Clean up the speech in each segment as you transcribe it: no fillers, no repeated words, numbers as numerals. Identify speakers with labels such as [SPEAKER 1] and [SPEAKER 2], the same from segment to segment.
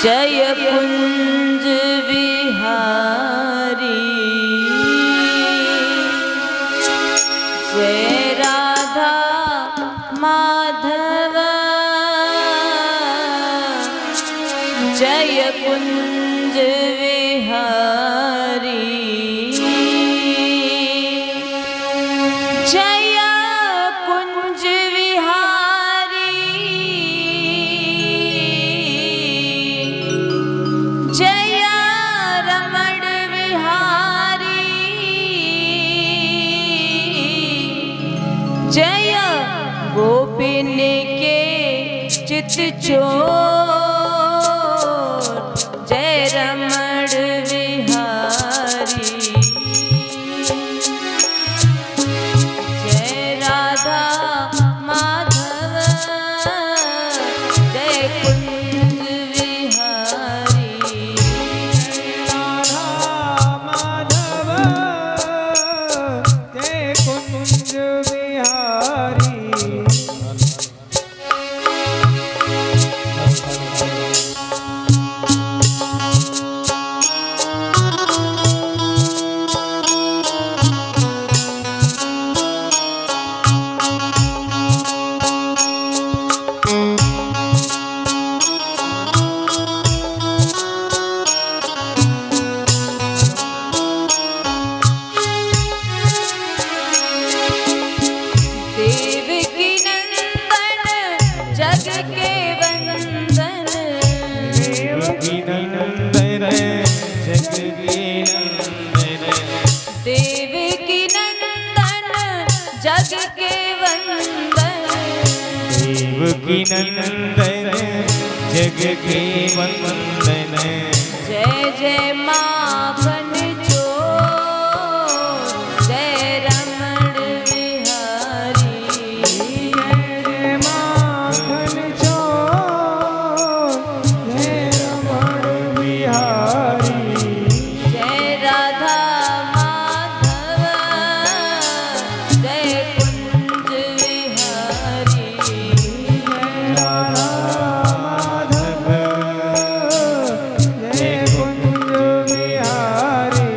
[SPEAKER 1] जय कुंज विहारी जय राधा माधव जय कुंज विहारी जय कुंज विहारी जय रमण विहारी जय गोपिन के चित चोर जय रमण विहारी जय राधा माधव जय कुंज विहारी
[SPEAKER 2] राधा माधव जय कुंज विहारी
[SPEAKER 1] देवकी नंदन जग के वंदन
[SPEAKER 2] देवकी नंदन जग के नंदन
[SPEAKER 1] देवकी नंदन जग के वंदन
[SPEAKER 2] देवकी नंदन जग के वंदन
[SPEAKER 1] जय जय माखन चोर जय रमण विहारी
[SPEAKER 2] जय माखन चोर जय रमण बिहारी
[SPEAKER 1] जय राधा माधव जय कुंज विहारी
[SPEAKER 2] राधा माधव जय कुंज बिहारी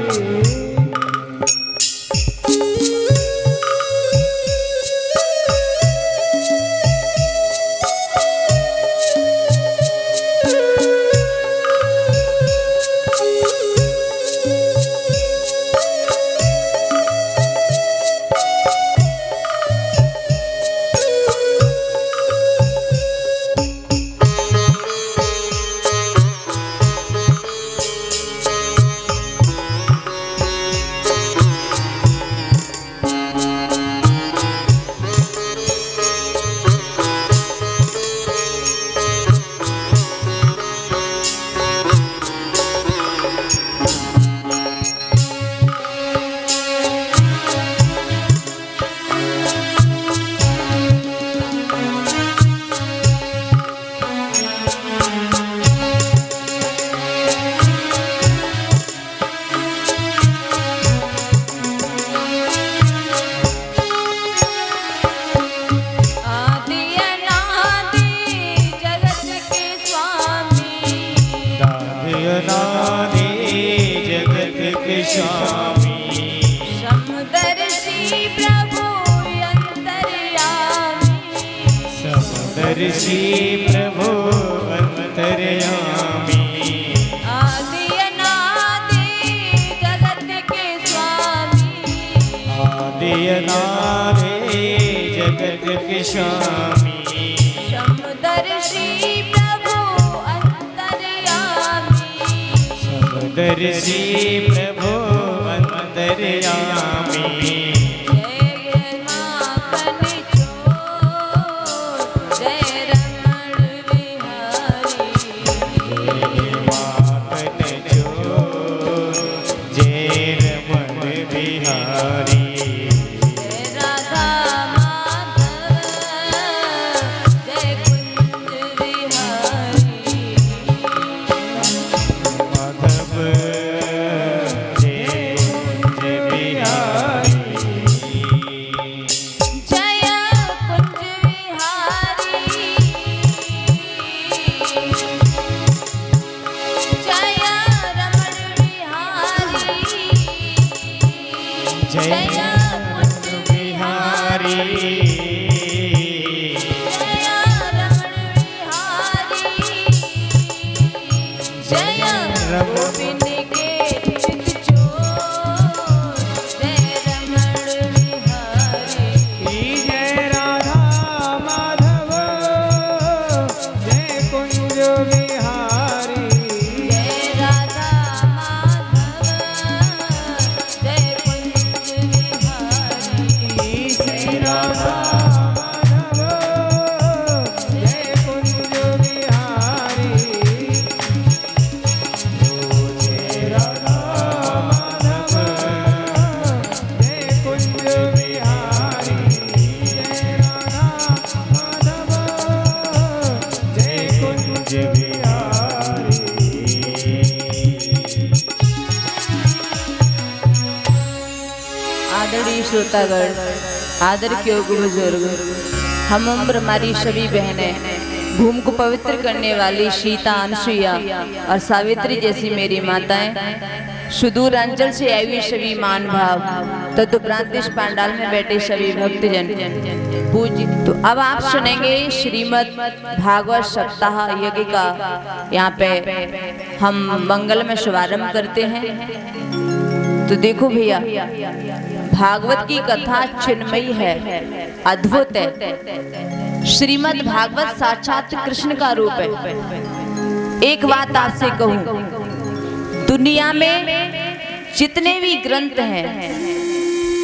[SPEAKER 1] आदि अनादि जगत के स्वामी
[SPEAKER 2] दादयनादि जगत के स्वामी
[SPEAKER 1] समदर्शी प्रभु अंतर्यामी
[SPEAKER 2] समदर्शी प्रभु अंतर्यामी
[SPEAKER 1] आदि अनादि जगत के स्वामी
[SPEAKER 2] आदयनादि जगत के स्वामी
[SPEAKER 1] समदर्शी प्रभु अंतर्यामी
[SPEAKER 2] समदर्शी प्रभु अंतर्यामी
[SPEAKER 1] जय माखन चोर जय रमण विहारी
[SPEAKER 2] माखन चोर जय रमण बिहारी
[SPEAKER 1] जय राधा माधव जय कुंज विहारी
[SPEAKER 2] माधव जय कुंज बिहारी जय कुंज बिहारी
[SPEAKER 1] जय रमण बिहारी जय गोविंद के चित चोर जय रमण बिहारी
[SPEAKER 2] जय राधा माधव जय कुंज बिहारी
[SPEAKER 1] जय राधा माधव जय कुंज बिहारी
[SPEAKER 2] श्री राधा माधव जय कुंज बिहारी जय राधा माधव जय कुंज बिहारी जय राधा माधव जय कुंज बिहारी
[SPEAKER 1] आदरणीय श्रोतागण, आदर के योग्य बुजुर्ग, हम उम्र हमारी सभी बहनें, भूमि को पवित्र करने वाली सीता, अनसुईया और सावित्री जैसी मेरी माताएं, सुदूर अंचल से आई हुई सभी मान भाव तदुपरांत इस पांडाल में बैठे सभी भक्तजन पूज्य। तो अब आप सुनेंगे श्रीमद् भागवत सप्ताह यज्ञ का। यहाँ पे हम मंगल में शुभारंभ करते हैं। तो देखो भैया, भागवत की कथा चिन्मयी है, अद्भुत है। श्रीमद् भागवत साक्षात कृष्ण का रूप है। एक बात आपसे कहूं, दुनिया में जितने भी ग्रंथ हैं,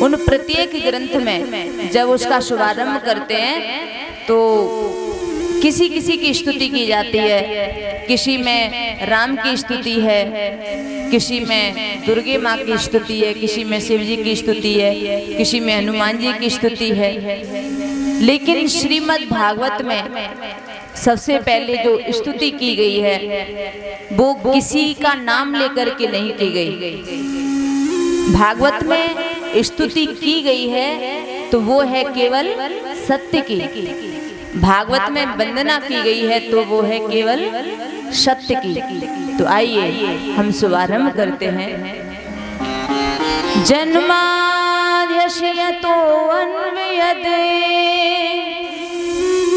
[SPEAKER 1] उन प्रत्येक ग्रंथ में जब उसका शुभारंभ करते हैं तो किसी किसी की स्तुति की जाती है। किसी में राम की स्तुति है, किसी में दुर्गे माँ की स्तुति है, किसी में शिव जी की स्तुति है, किसी में हनुमान जी की स्तुति है। लेकिन श्रीमद् भागवत में सबसे पहले जो स्तुति की गई है वो किसी का नाम लेकर के नहीं की गई। भागवत में स्तुति की गई है तो वो है केवल सत्य की। भागवत में वंदना की गई है तो वो है केवल सत्य की। तो आइए हम शुभारंभ करते हैं। जन्माद्यस्य अन्वयते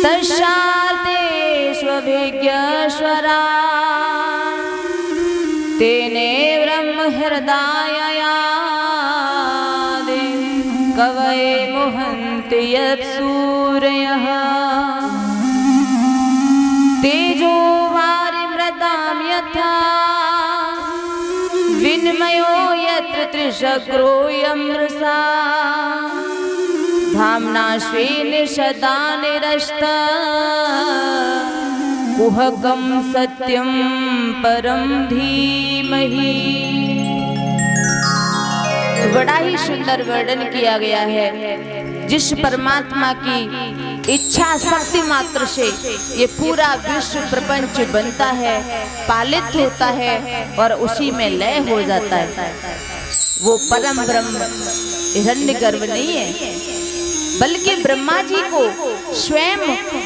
[SPEAKER 1] तस्मात् स्वभिज्ञस्वरा तेने ब्रह्म हृदयायादि कवये मुहन्ति यत्सूरयः तेजो वारिमृतां यथा विनिमयो यत्र त्रिशक्रो यमृषा धाम्ना स्वेन सदा निरस्तः कुहकं सत्यं परम धीमहि। बड़ा ही सुंदर वर्णन किया गया है। जिस परमात्मा की इच्छा शक्ति मात्र से ये पूरा विश्व प्रपंच बनता है, पालित होता है और उसी में लय हो जाता है, वो परम ब्रह्म हिरण्यगर्भ नहीं है, बल्कि ब्रह्मा जी को स्वयं,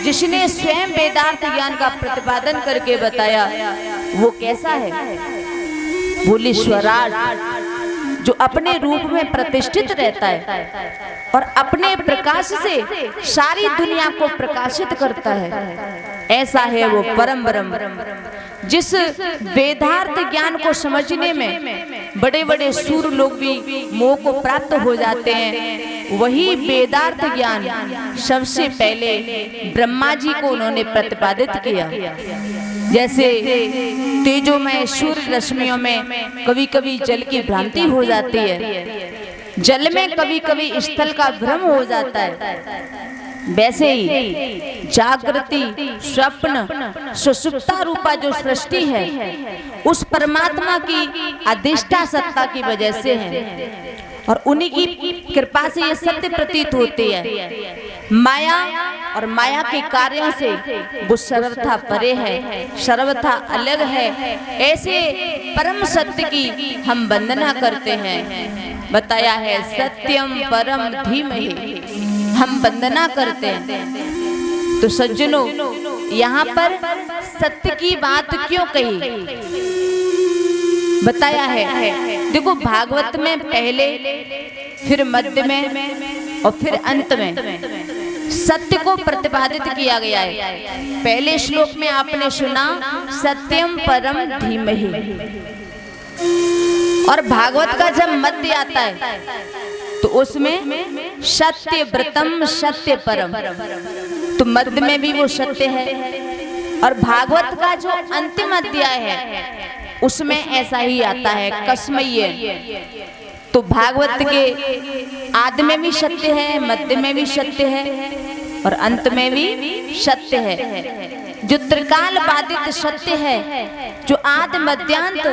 [SPEAKER 1] जिसने स्वयं वेदार्थ ज्ञान का प्रतिपादन करके बताया, वो कैसा है? बोले स्वराट, जो अपने रूप में प्रतिष्ठित रहता है और अपने प्रकाश से सारी दुनिया को प्रकाशित करता है। ऐसा है वो परम ब्रह्म। जिस वेदार्थ ज्ञान को समझने में बड़े बड़े सूर लोग भी मोह को प्राप्त हो जाते हैं, वही वेदार्थ ज्ञान सबसे पहले ब्रह्मा जी को उन्होंने प्रतिपादित किया। जैसे तेजोमय सूर्य रश्मियों में कभी कभी जल की भ्रांति हो जाती है, जल में कभी कभी स्थल का भ्रम हो जाता है, वैसे ही जागृति, स्वप्न, सुषुप्ता रूपा जो सृष्टि है उस परमात्मा की अधिष्ठा सत्ता की वजह से है और उन्हीं की कृपा से ये सत्य प्रतीत होती है। माया और माया के कार्यों से वो सर्वथा परे है, सर्वथा अलग है। ऐसे परम सत्य की हम वंदना करते हैं। बताया है सत्यम परम धीमहि, हम वंदना करते हैं। तो सज्जनों, यहाँ पर सत्य की बात क्यों कही? बताया है, देखो भागवत में पहले फिर मध्य में और फिर अंत में सत्य को प्रतिपादित किया गया है। पहले श्लोक में आपने सुना सत्यम परम धीमहि, और भागवत का जब मध्य आता है तो उसमें सत्य व्रतम सत्य परम, तो मध्य में भी वो सत्य है। और भागवत का जो अंतिम अध्याय है उसमें ऐसा ही आता है कसमय्य। तो भागवत के आदि में भी सत्य है, मध्य में भी सत्य है और अंत में भी सत्य है। जो त्रिकाल बाधित सत्य है, जो आदि मध्यांत,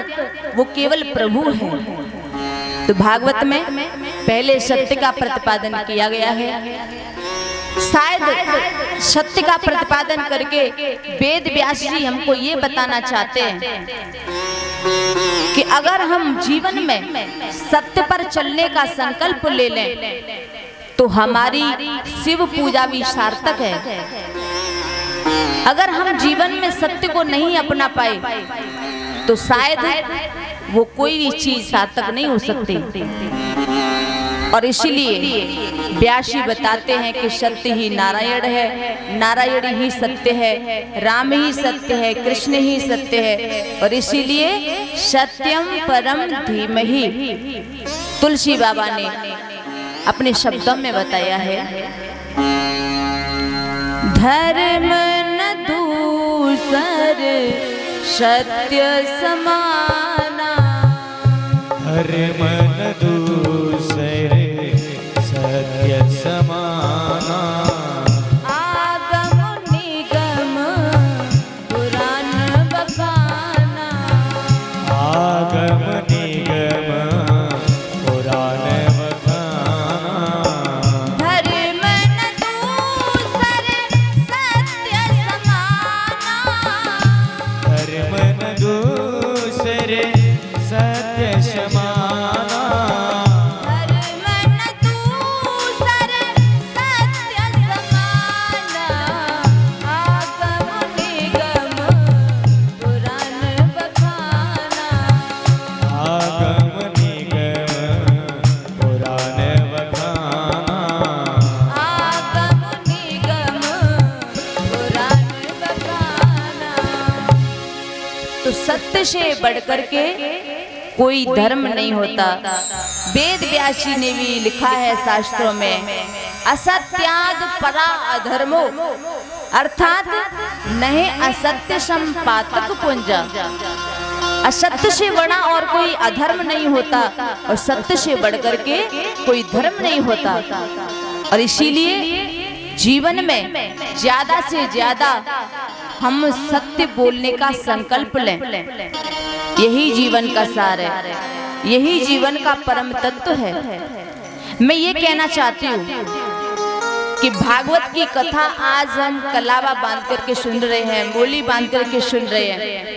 [SPEAKER 1] वो केवल प्रभु है। तो भागवत में पहले सत्य का प्रतिपादन किया गया है। शायद सत्य का प्रतिपादन करके वेद व्यास जी हमको ये बताना चाहते हैं कि अगर हम जीवन में सत्य पर चलने का संकल्प ले लें तो हमारी शिव पूजा भी सार्थक है। अगर हम जीवन में सत्य को नहीं अपना पाए तो शायद वो कोई भी चीज सार्थक नहीं हो सकती। और इसीलिए व्यास जी बताते हैं कि सत्य ही नारायण है, नारायण ही सत्य है, राम ही सत्य है, कृष्ण ही सत्य है। और इसीलिए सत्यम परम धीमहि तुलसी बाबा ने अपने शब्दों में बताया है, धर्म न दूसर सत्य समाना,
[SPEAKER 2] धर्म न दूसरे सत्य समाना,
[SPEAKER 1] आगम निगम पुराण बखाना,
[SPEAKER 2] आगम निगम पुराण बखाना,
[SPEAKER 1] धर्म न दूसर सत्य समाना,
[SPEAKER 2] धर्म न दूसरे सत्य समाना,
[SPEAKER 1] धर्म न दूसर सत्य समाना, आगम निगम पुराण बखाना,
[SPEAKER 2] आगम निगम पुराण बखाना,
[SPEAKER 1] आगम निगम पुराण बखाना। तो सत्य से बढ़कर के कोई धर्म नहीं होता। वेद व्यास जी ने भी लिखा है शास्त्रों में, असत्याद परा अधर्मो, अर्थात नहीं असत्य संपातक पुंजा। असत्य से बड़ा और कोई अधर्म नहीं होता और सत्य से बढ़कर के कोई धर्म नहीं होता। और इसीलिए जीवन में ज्यादा से ज्यादा हम सत्य बोलने का संकल्प लें। यही जीवन का सार है, यही जीवन का परम तत्व है। मैं ये कहना चाहती हूँ कि भागवत की कथा आज हम कलावा बांध करके सुन रहे हैं, बोली बांध करके सुन रहे हैं,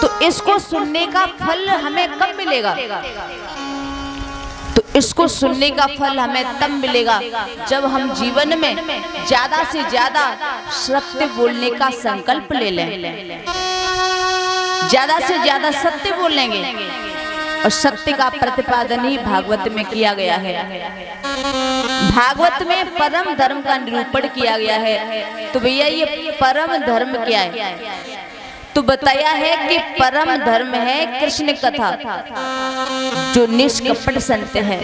[SPEAKER 1] तो इसको सुनने का फल हमें कब मिलेगा? तो इसको सुनने का फल हमें तब मिलेगा जब हम जीवन में ज्यादा से ज्यादा सत्य बोलने का संकल्प ले लें। ज्यादा से ज्यादा सत्य बोलेंगे और सत्य का प्रतिपादन ही भागवत में किया गया है। भागवत में परम धर्म का निरूपण किया गया है। तो भैया ये परम धर्म क्या है? तो बताया है कि परम धर्म है कृष्ण कथा, जो निष्कपट संत है,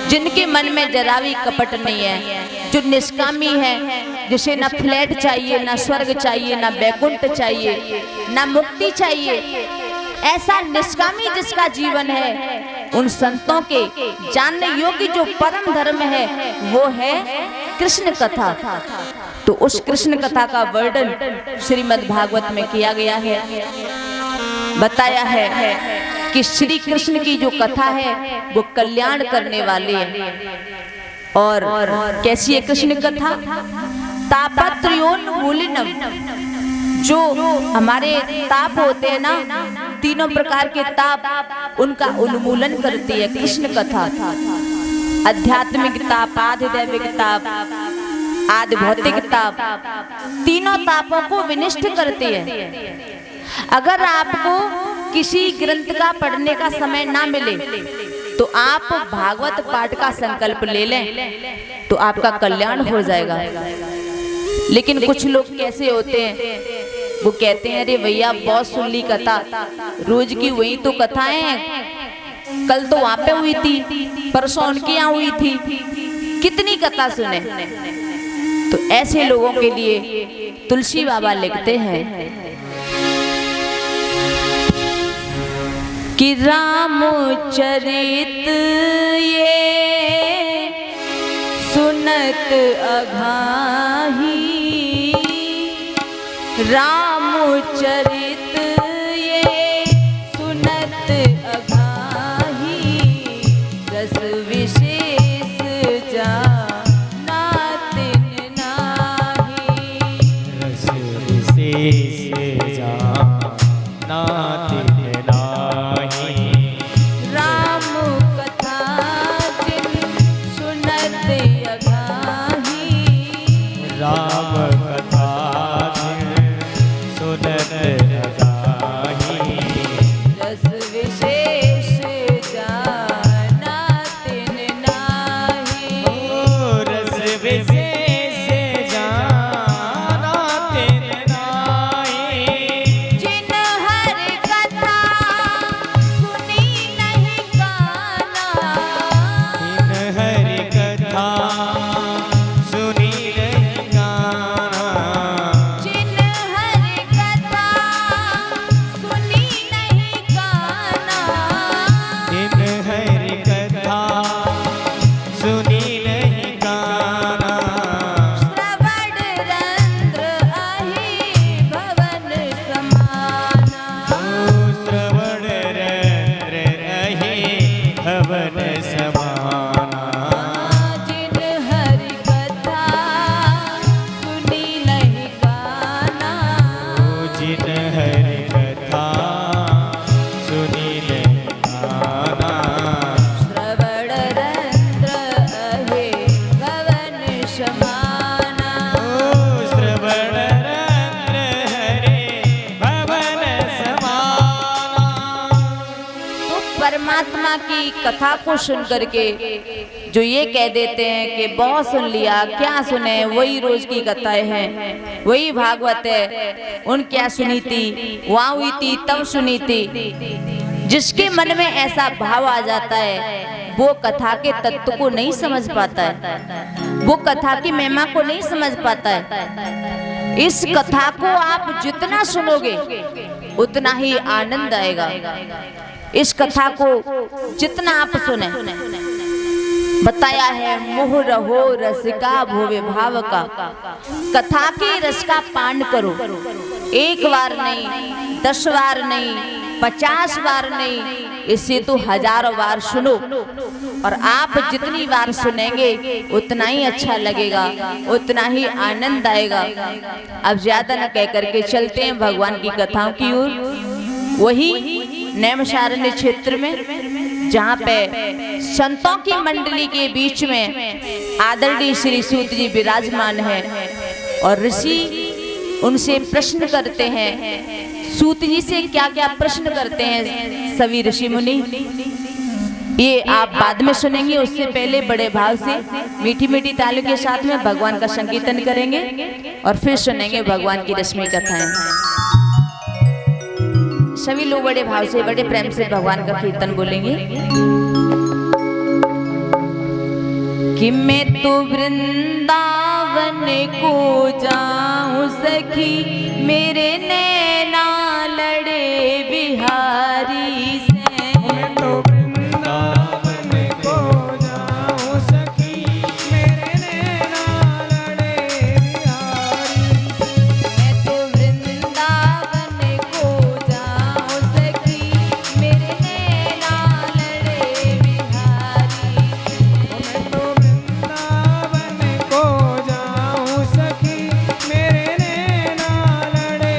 [SPEAKER 1] जिनके मन में जरा भी कपट नहीं है, जो निष्कामी है, जिसे ना फ्लैट चाहिए, ना स्वर्ग चाहिए, ना वैकुंठ चाहिए, ना मुक्ति चाहिए, ऐसा निष्कामी जिसका जीवन है, उन संतों के जानने योग्य जो परम धर्म है वो है कृष्ण कथा। तो उस कृष्ण कथा का वर्णन श्रीमद् भागवत में किया गया है। बताया है कि श्री कृष्ण की जो कथा है वो कल्याण करने वाली है। और कैसी है कृष्ण कथा? तापत्रयोन्मूलनम, जो हमारे ताप होते हैं ना, तीनों प्रकार के ताप, उनका उन्मूलन करती है कृष्ण कथा। आध्यात्मिक ताप, आधिदैविक ताप, आदि भौतिक ताप, तीनों तापों को विनिष्ट करती है। अगर आपको किसी ग्रंथ का पढ़ने का समय ना मिले तो आप भागवत पाठ का संकल्प ले लें तो आपका कल्याण हो जाएगा। लेकिन कुछ लोग कैसे होते हैं, वो कहते हैं अरे भैया बहुत सुन ली कथा, रोज की वही तो कथाएं हैं, कल तो वहां पे हुई थी, परसों उनके यहाँ हुई थी, कितनी कथा सुने। तो ऐसे लोगों के लिए तुलसी बाबा लिखते हैं कि रामचरित ये सुनत अघाही, रामचरित ये सुनत अघाही, रस विशेष जाना तिन नाही,
[SPEAKER 2] रस विशेष जाना तिन नाही,
[SPEAKER 1] राम कथा जिन सुनत अघाही,
[SPEAKER 2] राम कथा सुनत अघाही,
[SPEAKER 1] रस विशेष जाना तिन नाही,
[SPEAKER 2] रस विशेष जाना तिन नाही,
[SPEAKER 1] जिन हर कथा सुनी नहीं गाना,
[SPEAKER 2] इन हरि कथा सुनी नहीं गाना,
[SPEAKER 1] जिन हर कथा सुनी नहीं गाना,
[SPEAKER 2] इन हरि कथा सुनी नहीं गाना,
[SPEAKER 1] श्रवण रंध्र अहि भवन समाना,
[SPEAKER 2] श्रवण रंध्र अहि भवन समाना,
[SPEAKER 1] जिन हर कथा सुनी नहीं गाना,
[SPEAKER 2] जिन हरि कथा सुनी नहीं गाना,
[SPEAKER 1] श्रवण रंध्र अहि भवन समाना,
[SPEAKER 2] श्रवण रंध्र हरे भवन समाना।
[SPEAKER 1] तो परमात्मा की कथा को सुन करके जो ये कह देते हैं कि बहुत सुन लिया, क्या सुने, वही रोज की कथाएं हैं, वही भागवत है, उन क्या सुनी थी, वहां हुई थी, तब सुनी थी। जिसके मन में ऐसा भाव आ जाता है वो कथा के तत्व को नहीं समझ पाता है, वो कथा की महिमा को नहीं समझ पाता है। इस कथा को आप जितना सुनोगे उतना ही आनंद आएगा। इस कथा को जितना आप सुने, बताया है मोह रहो रसिका भोवे भाव का, कथा के रस का पान करो, एक बार नहीं, 10 बार नहीं, 50 बार नहीं, इसे तो हजारों बार सुनो। और आप जितनी बार सुनेंगे उतना ही अच्छा लगेगा, उतना ही आनंद आएगा। अब ज्यादा न कह करके चलते हैं भगवान की कथाओं की ओर। वही नैमिषारण्य क्षेत्र में जहाँ पे संतों की मंडली के बीच में आदरणीय श्री सूत जी विराजमान है और ऋषि उनसे प्रश्न करते हैं। सूत जी से क्या क्या प्रश्न करते हैं सभी ऋषि मुनि, ये आप बाद में सुनेंगे। उससे पहले बड़े भाव से मीठी मीठी तालियों के साथ में भगवान का संकीर्तन करेंगे और फिर सुनेंगे भगवान की रश्मि कथाएं। सभी लोग बड़े भाव से, बड़े प्रेम से भगवान का कीर्तन बोलेंगे कि मैं तो वृंदावन को जाऊं सखी, मेरे नैना लड़े बिहारी से।
[SPEAKER 2] मैं तो वृंदावन को जाऊं सखी, मेरे नैना लड़े बिहारी से।
[SPEAKER 1] मैं तो वृंदावन को जाऊं सखी, मेरे नैना लड़े बिहारी से।
[SPEAKER 2] मैं तो वृंदावन को जाऊं सखी, मेरे नैना लड़े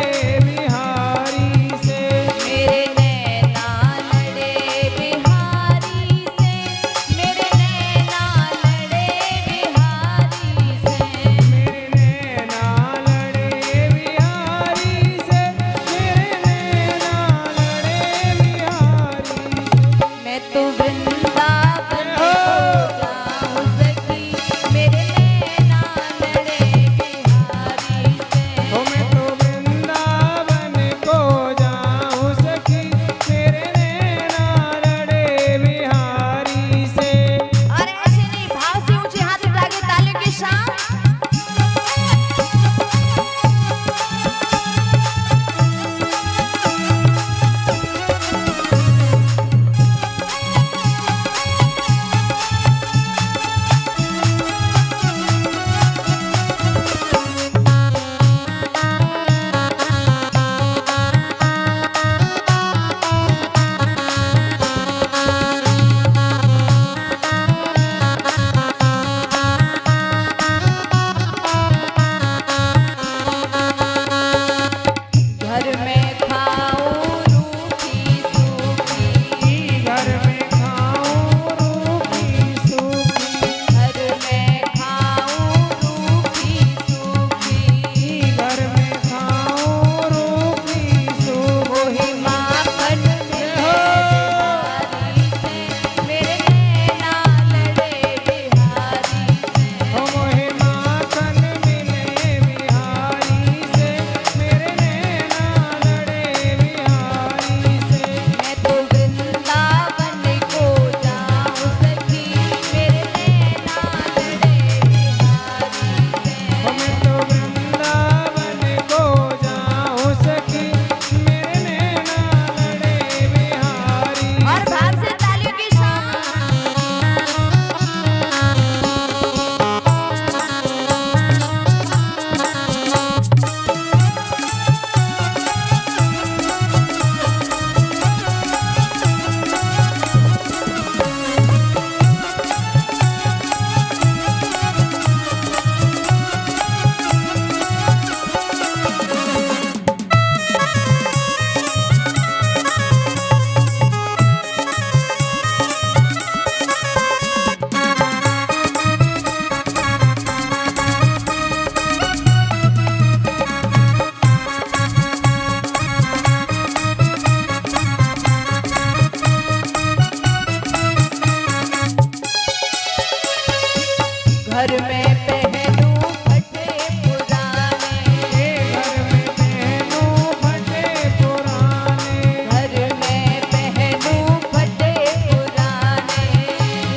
[SPEAKER 1] घर में पहनूं फटे पुराने,
[SPEAKER 2] घर में पहनूं फटे पुराने,
[SPEAKER 1] घर में पहनूं फटे पुराने,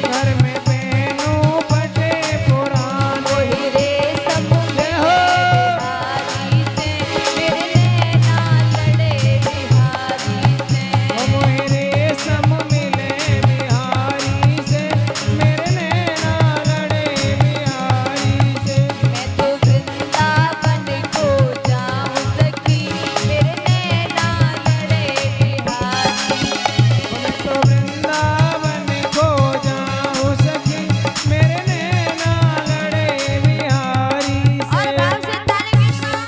[SPEAKER 2] घर में पहनूं फटे पुराने।
[SPEAKER 1] वही रेशम मिले बिहारी से, मेरे नैना लड़े बिहारी से।
[SPEAKER 2] मोहे रेशम मिले बिहारी से, मेरे नैना लड़े बिहारी से।
[SPEAKER 1] मैं तो वृंदावन को जाऊं सखी, मेरे नैना लड़े बिहारी।
[SPEAKER 2] मैं तो वृंदावन को जाऊं सखी, मेरे नैना लड़े बिहारी
[SPEAKER 1] और
[SPEAKER 2] से।
[SPEAKER 1] भाव से ताली के साथ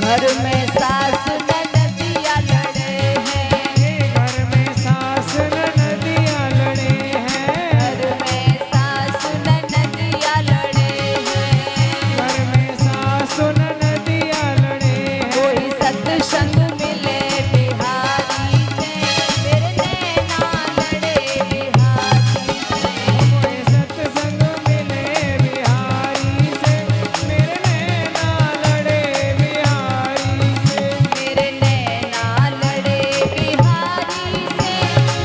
[SPEAKER 1] घर में सास ननदिया लड़े हैं,
[SPEAKER 2] घर में सास ननदिया लड़े हैं,
[SPEAKER 1] घर में सास ननदिया लड़े हैं।
[SPEAKER 2] घर में सास ननदिया लड़े हैं।
[SPEAKER 1] कोई सत्संग मिले बिहारी से, मेरे नैना लड़े बिहारी से।
[SPEAKER 2] मोहे सत्संग मिले बिहारी से, मेरे नैना लड़े बिहारी से।
[SPEAKER 1] मेरे नैना लड़े बिहारी से,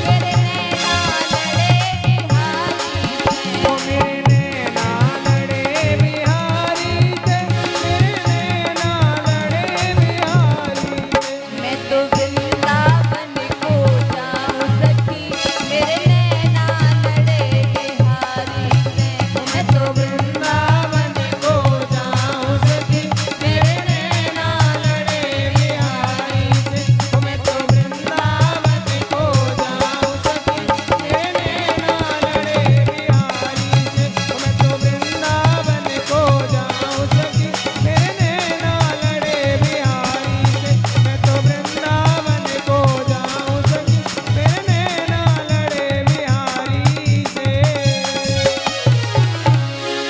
[SPEAKER 1] मेरे नैना लड़े बिहारी से।
[SPEAKER 2] ओ मेरे नैना लड़े बिहारी से, मेरे नैना लड़े बिहारी से।
[SPEAKER 1] मैं तो वृंदावन को जाऊं सखी, मेरे नैना लड़े बिहारी से। मैं तो
[SPEAKER 2] वृंदावन को जाऊं सखी, मेरे नैना लड़े बिहारी से। ओ मैं तो वृंदावन को जाऊं सखी, मेरे नैना लड़े बिहारी से। ओ मैं तो वृंदावन को जाऊं सखी, मेरे नैना लड़े बिहारी से। मैं तो वृंदावन को जाऊं सखी, मेरे नैना लड़े बिहारी से।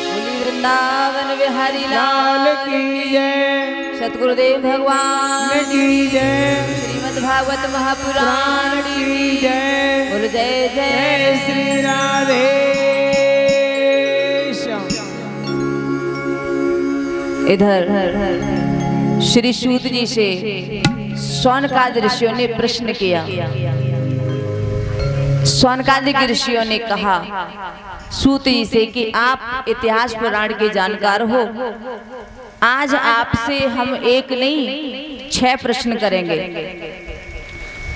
[SPEAKER 1] बोली वृंदावन बिहारी
[SPEAKER 2] लाल
[SPEAKER 1] लाल
[SPEAKER 2] की जय,
[SPEAKER 1] सतगुरुदेव भगवान
[SPEAKER 2] की जय,
[SPEAKER 1] श्रीमद् भागवत महापुराण
[SPEAKER 2] प्राण की जय।
[SPEAKER 1] बोल जय
[SPEAKER 2] जय
[SPEAKER 1] जय
[SPEAKER 2] श्री राधे श्याम।
[SPEAKER 1] इधर श्री सूत जी से सौनकादि ऋषियों ने प्रश्न किया। सौनकादि के ऋषियों ने कहा सूत जी से कि आप इतिहास पुराण के जानकार हो, आज आपसे हम एक नहीं 6 प्रश्न करेंगे।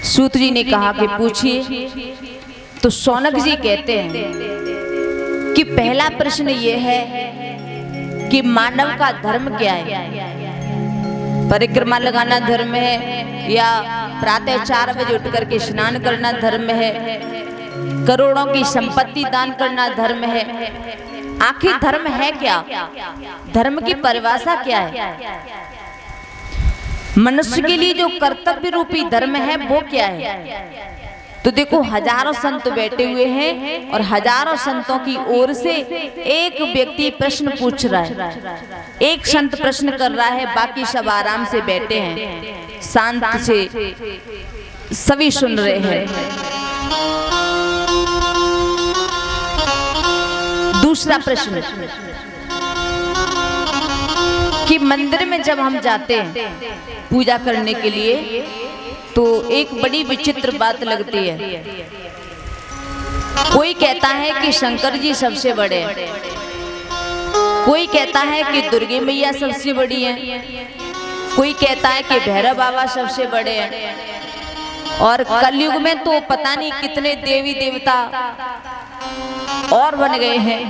[SPEAKER 1] सूत जी ने कहा कि पूछिए। तो सौनक जी कहते हैं कि पहला प्रश्न ये है कि मानव का धर्म क्या है। परिक्रमा लगाना धर्म है या प्रातः 4 बजे उठ करके स्नान करना धर्म है, करोड़ों की संपत्ति दान करना धर्म है। आखिर धर्म है क्या? धर्म की परिभाषा क्या है? मनुष्य के लिए जो कर्तव्य रूपी धर्म है वो क्या है? तो देखो हजारों संत बैठे हुए हैं और हजारों संतों की ओर से एक व्यक्ति प्रश्न पूछ रहा है। एक संत प्रश्न कर रहा है, बाकी सब आराम से बैठे हैं, शांत से सभी सुन रहे हैं। दूसरा प्रश्न कि मंदिर में जब हम जाते हैं पूजा करने के लिए तो एक बड़ी विचित्र बात लगती है। कोई कहता है कि शंकर जी सबसे बड़े हैं, कोई कहता है कि दुर्गे मैया सबसे बड़ी हैं, कोई कहता है कि भैरव बाबा सबसे बड़े हैं, और कलयुग में तो पता नहीं कितने देवी देवता और बन गए हैं।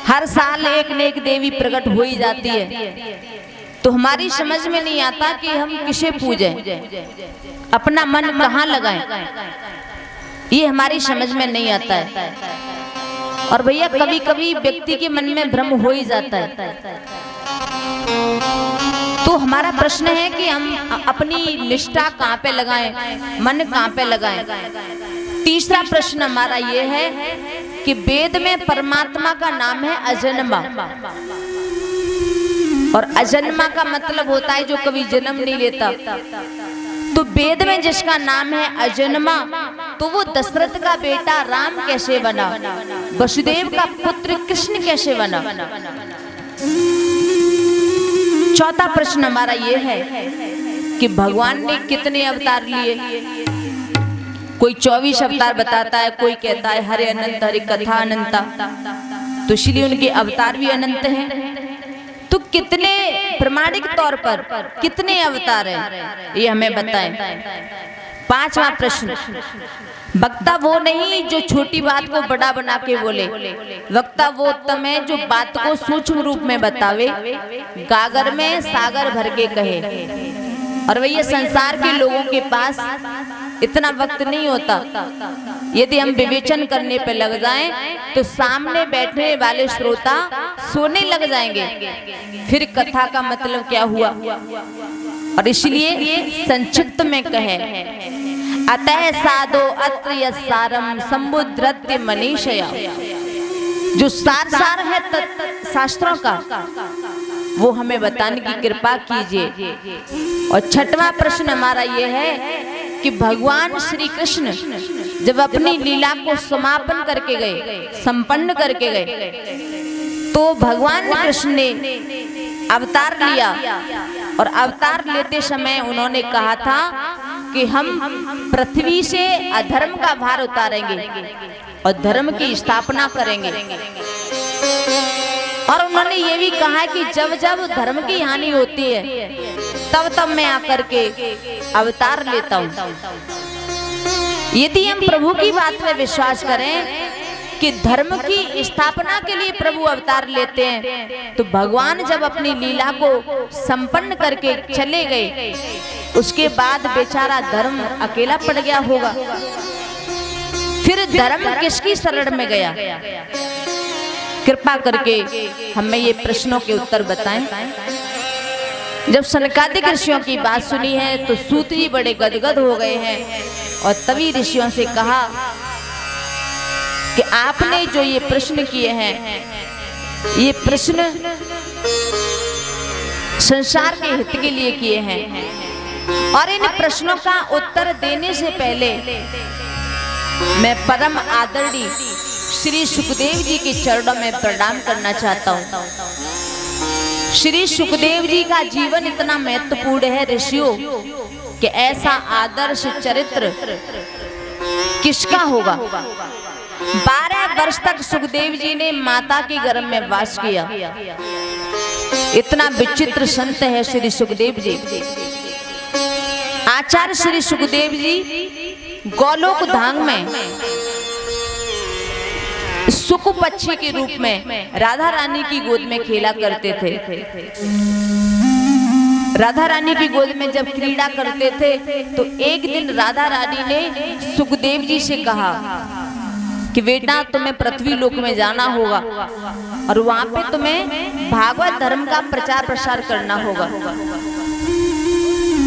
[SPEAKER 1] हर साल एक न एक देवी प्रकट हो ही जाती है। तो हमारी समझ में नहीं आता कि हम किसे पूजें, अपना मन कहाँ लगाएं, ये हमारी समझ में नहीं आता है। और भैया कभी कभी व्यक्ति के मन में भ्रम हो ही जाता है। तो हमारा प्रश्न है कि हम अपनी निष्ठा कहाँ पे लगाएं, मन कहाँ पे लगाएं। तीसरा प्रश्न हमारा ये है कि वेद में परमात्मा का नाम है अजन्मा, और अजन्मा का मतलब होता है जो कभी जन्म नहीं लेता। तो वेद में जिसका नाम है अजन्मा, तो वो दशरथ का बेटा राम कैसे बना, वसुदेव का पुत्र कृष्ण कैसे बना। चौथा प्रश्न हमारा ये है कि भगवान ने कितने अवतार लिए। कोई 24 अवतार बताता है, कोई कहता है हरे अनंत हरे कथा अनंता, तो इसलिए उनके अवतार भी अनंत हैं। तो कितने प्रमाणिक तौर पर कितने अवतार हैं, ये हमें बताएं। पांचवा प्रश्न, वक्ता वो नहीं जो छोटी बात को बड़ा बना के बोले, वक्ता वो उत्तम है जो बात को सूक्ष्म रूप में बतावे, गागर में सागर भर के कहे। और वही संसार के लोगों के पास इतना वक्त नहीं होता। यदि हम विवेचन करने पे लग जाएं तो सामने बैठने वाले श्रोता सोने लग जाएंगे, फिर कथा का मतलब क्या हुआ। और इसलिए संक्षिप्त में कहे, अतः साधो अत्र यस्सारम समुद्रत्य मनीषया। जो सार है शास्त्रों का, वो हमें बताने की कृपा कीजिए। और छठवां प्रश्न हमारा ये है कि भगवान श्री कृष्ण जब अपनी लीला को समापन करके गए, संपन्न करके गए, तो भगवान कृष्ण ने अवतार लिया। और अवतार लेते समय उन्होंने कहा था कि हम पृथ्वी से अधर्म का भार उतारेंगे और धर्म की स्थापना करेंगे। और उन्होंने ये भी कहा कि जब जब धर्म की हानि होती है तब तब मैं आकर के अवतार लेता हूँ। यदि हम प्रभु की बात में विश्वास करें कि धर्म की स्थापना के लिए प्रभु अवतार लेते हैं, तो भगवान जब अपनी लीला को संपन्न करके चले गए, उसके बाद बेचारा धर्म अकेला पड़ गया होगा। फिर धर्म किसकी शरण में गया? कृपा करके हमें ये प्रश्नों के उत्तर बताएं। जब सनकादिक ऋषियों की बात सुनी है तो सूत जी बड़े गदगद हो गए हैं और तभी ऋषियों से कहा कि आपने जो ये प्रश्न किए हैं, ये प्रश्न संसार के हित के लिए किए हैं, और इन प्रश्नों का उत्तर देने से पहले मैं परम आदरणीय श्री सुखदेव जी के चरणों में प्रणाम करना चाहता हूँ। श्री सुखदेव जी का जीवन इतना महत्वपूर्ण है ऋषियों कि ऐसा आदर्श चरित्र किसका होगा। 12 वर्ष तक सुखदेव जी ने माता के गर्भ में वास किया। इतना विचित्र संत है श्री सुखदेव जी। आचार्य श्री सुखदेव जी गोलोक धाम में सुख पक्षी के रूप में राधा रानी की गोद में खेला करते थे। राधा रानी की गोद में जब क्रीड़ा करते थे तो एक दिन राधा रानी ने सुखदेव जी से कहा कि बेटा तुम्हें पृथ्वी लोक में जाना होगा और वहां पे तुम्हें भागवत धर्म का प्रचार प्रसार करना होगा,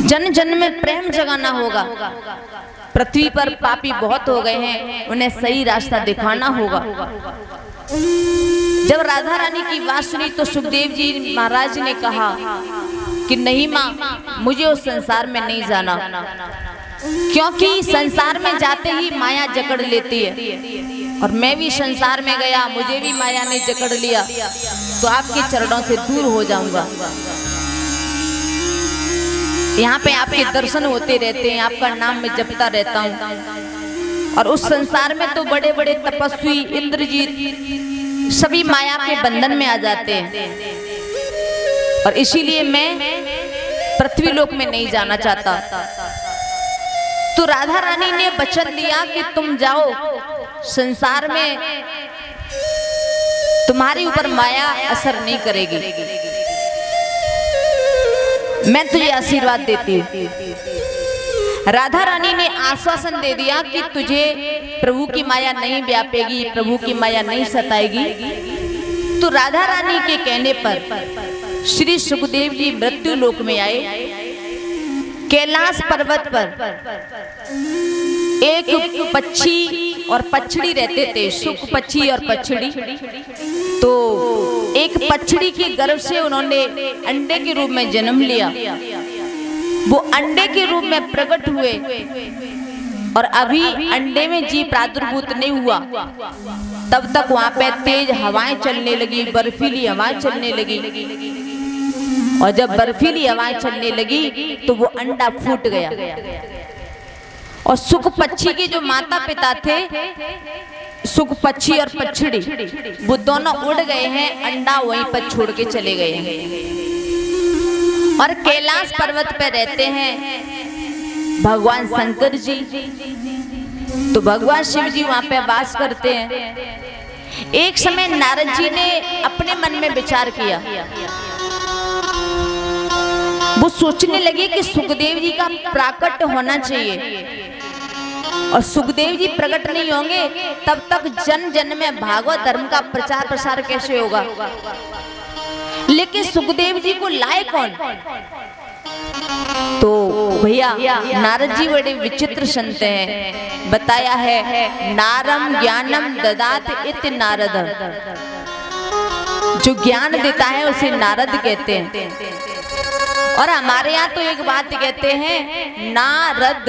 [SPEAKER 1] जन जन में प्रेम जगाना होगा। पृथ्वी पर पापी बहुत हो गए हैं, उन्हें सही रास्ता दिखाना होगा। जब राधा रानी की बात सुनी तो सुखदेव जी महाराज ने कहा कि नहीं माँ, मुझे उस संसार में नहीं जाना, क्योंकि संसार में जाते ही माया जकड़ लेती है और मैं भी संसार में गया, मुझे भी माया ने जकड़ लिया, तो आपके चरणों से दूर हो जाऊंगा। यहाँ पे आपके दर्शन होते रहते हैं, आपका नाम मैं जपता रहता हूँ, और उस संसार में तो बड़े बड़े तपस्वी इंद्रजीत सभी माया के बंधन में आ जाते हैं, और इसीलिए मैं पृथ्वी लोक में नहीं जाना चाहता। तो राधा रानी ने वचन दिया कि तुम जाओ, संसार में तुम्हारे ऊपर माया असर नहीं करेगी, मैं तुझे आशीर्वाद देती हूँ। राधा रानी ने आश्वासन दे दिया कि तुझे प्रभु की माया नहीं व्यापेगी, प्रभु की माया नहीं सताएगी। तो राधा रानी के कहने पर श्री सुखदेव जी मृत्यु लोक में आए। कैलाश पर्वत पर एक पक्षी और पछड़ी रहते थे, सुख पक्षी और पछड़ी। तो एक पछड़ी के गर्भ से उन्होंने अंडे के रूप में जन्म लिया। वो अंडे के रूप में प्रकट हुए और अभी अंडे में जीव प्रादुर्भूत नहीं हुआ, तब तक वहां पे तेज हवाएं चलने लगी, बर्फीली हवाएं चलने लगी। और जब बर्फीली हवाएं चलने लगी तो वो अंडा फूट गया और सुख पक्षी के जो माता पिता थे, सुख पक्षी और पछड़ी, वो दोनों उड़ गए हैं, अंडा वहीं पर छोड़ के चले गए हैं। और कैलाश पर्वत पे रहते हैं भगवान शंकर जी। तो भगवान शिव जी वहां पे वास करते हैं। एक समय नारद जी ने अपने मन में विचार किया, वो सोचने लगे कि सुखदेव जी का प्राकट्य होना चाहिए, और सुखदेव जी प्रकट नहीं होंगे तब तक जन जन में भागवत धर्म का प्रचार प्रसार कैसे होगा। लेकिन सुखदेव जी को लाए कौन? तो भैया नारद जी बड़े विचित्र संत हैं। बताया है नारम ज्ञानम ददात इति नारद, जो ज्ञान देता है उसे नारद कहते हैं। और हमारे यहाँ तो एक बात कहते हैं नारद,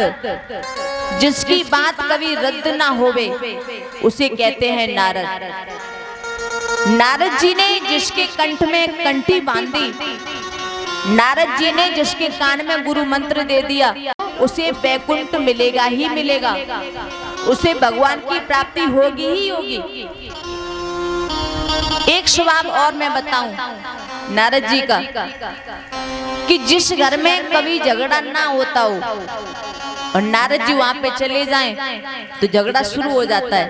[SPEAKER 1] जिसकी बात कभी रद्द ना होवे उसे कहते हैं नारद। नारद जी ने जिसके कंठ में कंठी बांधी, नारद जी ने जिसके कान में गुरु मंत्र दे दिया, उसे वैकुंठ मिलेगा ही मिलेगा, उसे भगवान की प्राप्ति होगी ही होगी। एक स्वभाव और मैं बताऊं नारद जी का, कि जिस घर में कभी झगड़ा ना होता हो और नारद जी वहां पे चले जाएं तो झगड़ा शुरू हो जाता है,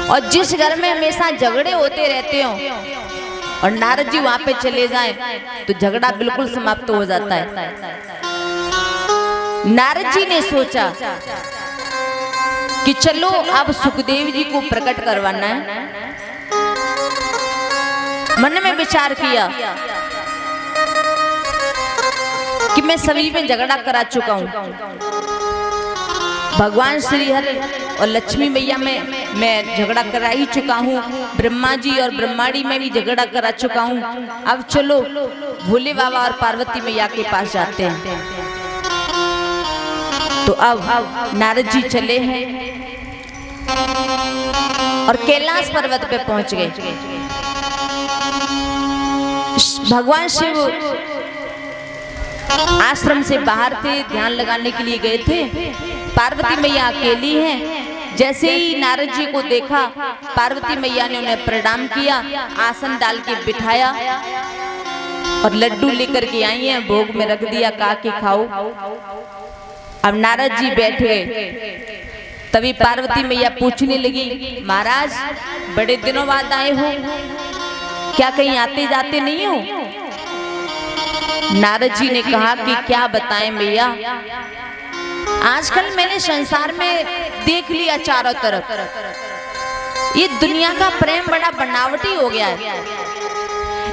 [SPEAKER 1] और जिस घर में हमेशा झगड़े होते रहते हो और नारद जी वहां पे चले जाएं तो झगड़ा बिल्कुल समाप्त हो जाता है। नारद जी ने सोचा कि चलो अब सुखदेव जी को प्रकट करवाना है। मन में विचार किया कि मैं सभी में झगड़ा करा चुका हूँ, भगवान श्री हरि और लक्ष्मी मैया में मैं झगड़ा करा ही चुका हूँ, ब्रह्मा जी और ब्रह्माणी में भी झगड़ा करा चुका हूँ। अब चलो भोले बाबा और पार्वती मैया के पास जाते हैं। तो अब नारद जी चले हैं और कैलाश पर्वत पे पहुंच गए। भगवान शिव आश्रम से बाहर थे, ध्यान लगाने के लिए गए थे। पार्वती मैया अकेली हैं। जैसे ही नारद जी को देखा, पार्वती मैया ने उन्हें प्रणाम किया, आसन डाल के बिठाया और लड्डू लेकर के आई हैं, भोग में रख दिया, कहा कि खाओ। अब नारद जी बैठ गए। तभी पार्वती मैया पूछने लगी, महाराज बड़े दिनों बाद आए हो, क्या कहीं आते जाते नहीं हो? नारद जी ने कहा कि क्या बताएं मैया, आजकल मैंने संसार में देख लिया चारों तरफ, ये दुनिया का प्रेम बड़ा बनावटी हो गया है।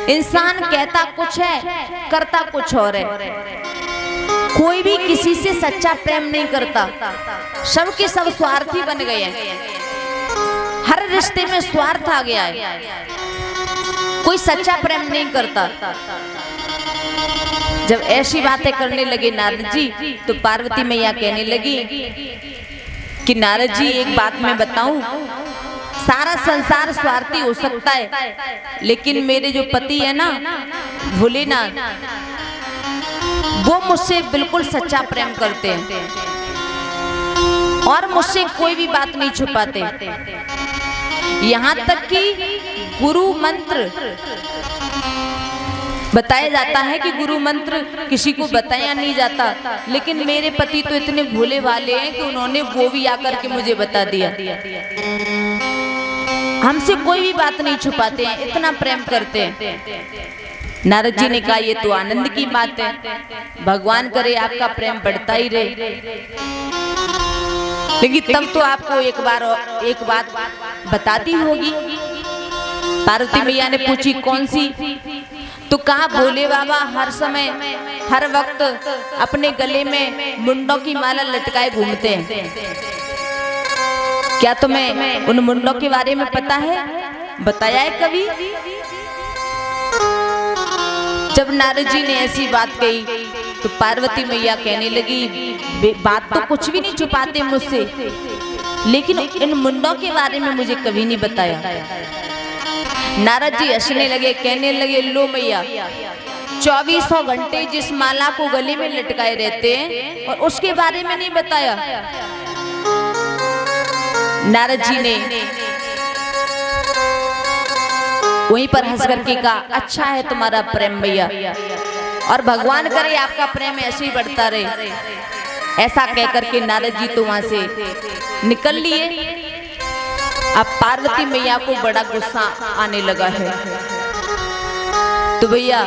[SPEAKER 1] इंसान कहता कुछ है, करता कुछ और है। कोई भी किसी से सच्चा प्रेम नहीं करता, सब के सब स्वार्थी बन गए हैं। हर रिश्ते में स्वार्थ आ गया है, कोई सच्चा प्रेम नहीं करता। जब ऐसी बातें करने लगे नारद जी, तो पार्वती मैया कहने लगी कि नारद जी एक बात मैं बताऊं, सारा संसार स्वार्थी हो सकता है, लेकिन मेरे जो पति है ना भोलेनाथ, वो मुझसे बिल्कुल सच्चा प्रेम करते हैं और मुझसे कोई भी बात नहीं छुपाते। यहाँ तक कि गुरु मंत्र बताया जाता है कि गुरु मंत्र किसी को बताया नहीं जाता, लेकिन मेरे पति तो इतने भोले वाले हैं कि उन्होंने वो भी आकर के मुझे बता दिया। हमसे कोई भी बात नहीं छुपाते हैं, इतना प्रेम करते हैं। नारद जी ने कहा ये तो आनंद की बात है, भगवान करे आपका प्रेम बढ़ता ही रहे। लेकिन तब तो आपको एक बात बताती होगी। पार्वती मैया ने पूछी कौन सी? तो कहा भोले बाबा हर समय हर वक्त अपने गले में मुंडों की माला लटकाए घूमते हैं। क्या तुम्हें उन मुंडों के बारे में पता है? बताया है कभी? जब नारद जी ने ऐसी बात कही तो पार्वती मैया कहने लगी बात तो कुछ भी नहीं छुपाते मुझसे, लेकिन इन मुंडों के बारे में मुझे कभी नहीं बताया। नारद जी हंसने लगे, कहने लगे लो मैया, 2400 घंटे जिस माला को गले में लटकाए रहते हैं और उसके बारे में नहीं बताया। नारद जी ने वहीं पर हंस करके कहा अच्छा है तुम्हारा प्रेम मैया, और भगवान करे आपका प्रेम ऐसे ही बढ़ता रहे। ऐसा कहकर के नारद जी तो वहां से निकल लिए। अब पार्वती मैया को बड़ा गुस्सा आने लगा है, तो भैया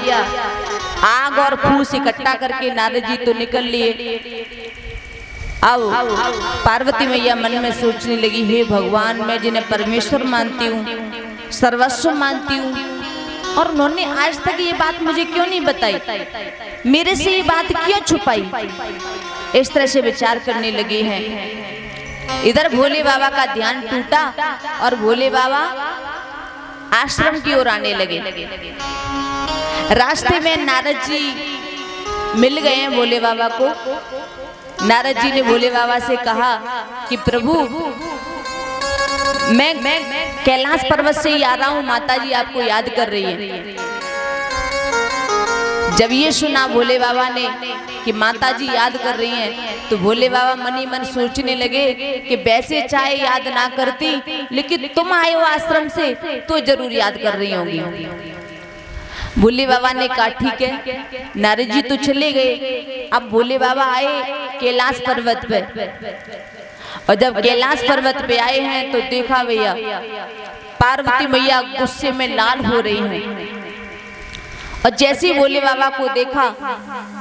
[SPEAKER 1] आग और फूस इकट्ठा करके नारद जी तो निकल लिए। अब पार्वती मैया मन में सोचने लगी हे भगवान, मैं जिन्हें परमेश्वर मानती हूँ, सर्वस्व मानती हूँ, और उन्होंने आज तक ये बात मुझे क्यों नहीं बताई, मेरे से ये बात क्यों छुपाई। इस तरह से विचार करने लगे हैं। इधर भोले बाबा का ध्यान टूटा और भोले बाबा आश्रम की ओर आने लगे। रास्ते में नारद जी मिल गए हैं भोले बाबा को। नारद जी ने भोले बाबा से कहा कि प्रभु मैं कैलाश पर्वत से ही आ रहा हूँ, माता जी आपको याद कर रही है। जब ये सुना भोले बाबा ने कि माता जी याद कर रही हैं, तो भोले बाबा मन ही मन सोचने लगे कि वैसे चाहे याद ना करती, लेकिन तुम आए हो आश्रम से तो जरूर याद कर रही होंगी। भोले बाबा ने कहा ठीक है। नारद जी तो चले गए। अब भोले बाबा आए कैलाश पर्वत पे, और जब कैलाश पर्वत पे आए हैं तो देखा भैया पार्वती मैया गुस्से में लाल हो रही हैं, और जैसे भोले बाबा को देखा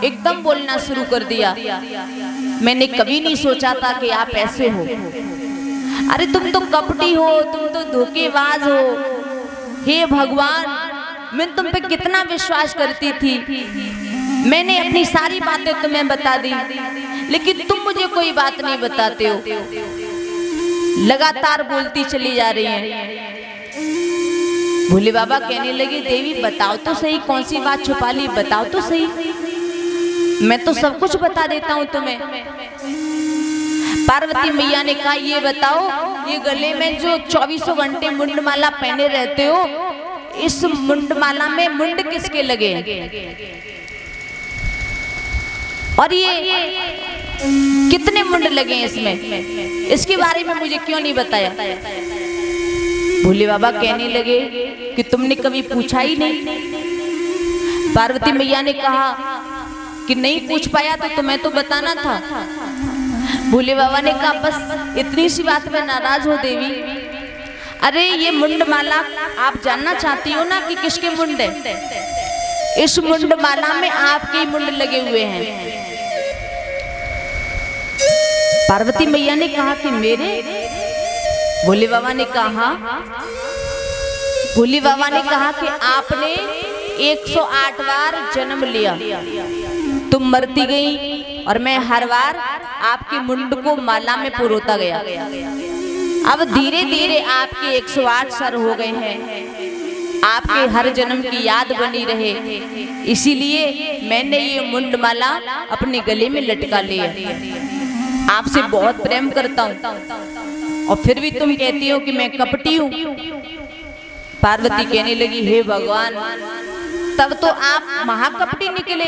[SPEAKER 1] एकदम बोलना शुरू कर दिया, मैंने कभी नहीं सोचा था कि आप ऐसे हो। अरे तुम तो कपटी हो, तुम तो धोखेबाज हो। हे भगवान, मैं तुम पे कितना विश्वास करती थी, मैंने अपनी सारी बातें तुम्हें बता दी, लेकिन तुम मुझे कोई बात नहीं बताते हो। लगातार बोलती चली जा रही हैं। भोले बाबा कहने लगे देवी बताओ तो सही, कौन सी बात छुपा ली, बताओ तो सही, मैं तो सब कुछ बता देता हूँ तुम्हें। पार्वती मैया ने कहा ये बताओ, ये गले में जो 2400 घंटे मुंडमाला पहने रहते हो, इस मुंडमाला में मुंड किसके लगे, और ये कितने मुंड लगे हैं इसमें, इसके बारे में मुझे क्यों नहीं बताया। भोले बाबा कहने लगे कि तुमने कभी पूछा ही नहीं। पार्वती मैया ने कहा कि नहीं पूछ पाया तो तुम्हें तो बताना था। भोले बाबा ने कहा बस इतनी सी बात में नाराज हो देवी। अरे ये मुंडमाला आप जानना चाहती हो ना कि किसके मुंड है, इस मुंडमाला में आपके मुंड लगे हुए हैं। पार्वती मैया ने कहा कि मेरे? भोले बाबा ने कहा, भोले बाबा ने कहा कि आपने 108 बार जन्म लिया, तुम मरती गई और मैं हर बार आपके मुंड को माला में पुरोता गया। अब धीरे धीरे आपके 108 सर हो गए हैं, आपके हर जन्म की याद बनी रहे, इसीलिए मैंने ये मुंड माला अपने गले में लटका लिया। आपसे बहुत प्रेम करता हूँ और फिर भी तुम कहती हो कि मैं कपटी हूँ। पार्वती कहने लगी हे भगवान, तब तो आप महाकपटी निकले।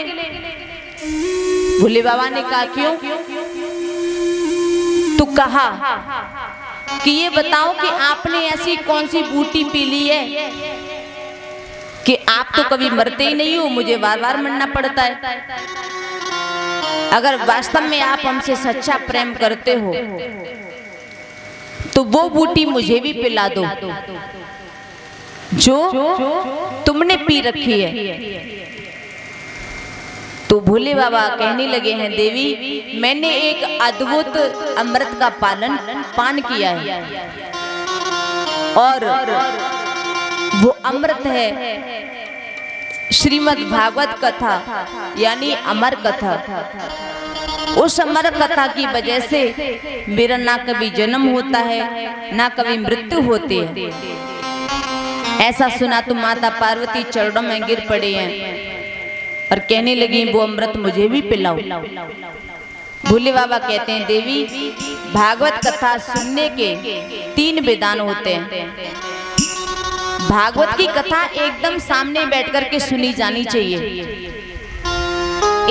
[SPEAKER 1] भोले बाबा ने कहा क्यों? तो कहा कि ये बताओ कि आपने ऐसी कौन सी बूटी पी ली है कि आप तो कभी मरते ही नहीं हो, मुझे बार बार मरना पड़ता है। अगर वास्तव में आप हमसे सच्चा प्रेम करते हो तो वो बूटी मुझे भी पिला दो। जो तुमने पी रखी है। तो भोले बाबा कहने लगे हैं, देवी मैंने एक अद्भुत अमृत का पान किया है और वो अमृत है श्रीमद् भागवत कथा यानी अमर कथा। उस अमर कथा की वजह से मेरा ना कभी जन्म होता है ना कभी मृत्यु होती है। ऐसा सुना तो माता पार्वती चरणों में गिर पड़ी हैं और कहने लगी, वो अमृत मुझे भी पिलाओ। भोले बाबा कहते हैं, देवी भागवत कथा सुनने के 3 विधान होते हैं। भागवत की कथा एकदम सामने बैठ करके सुनी जानी चाहिए।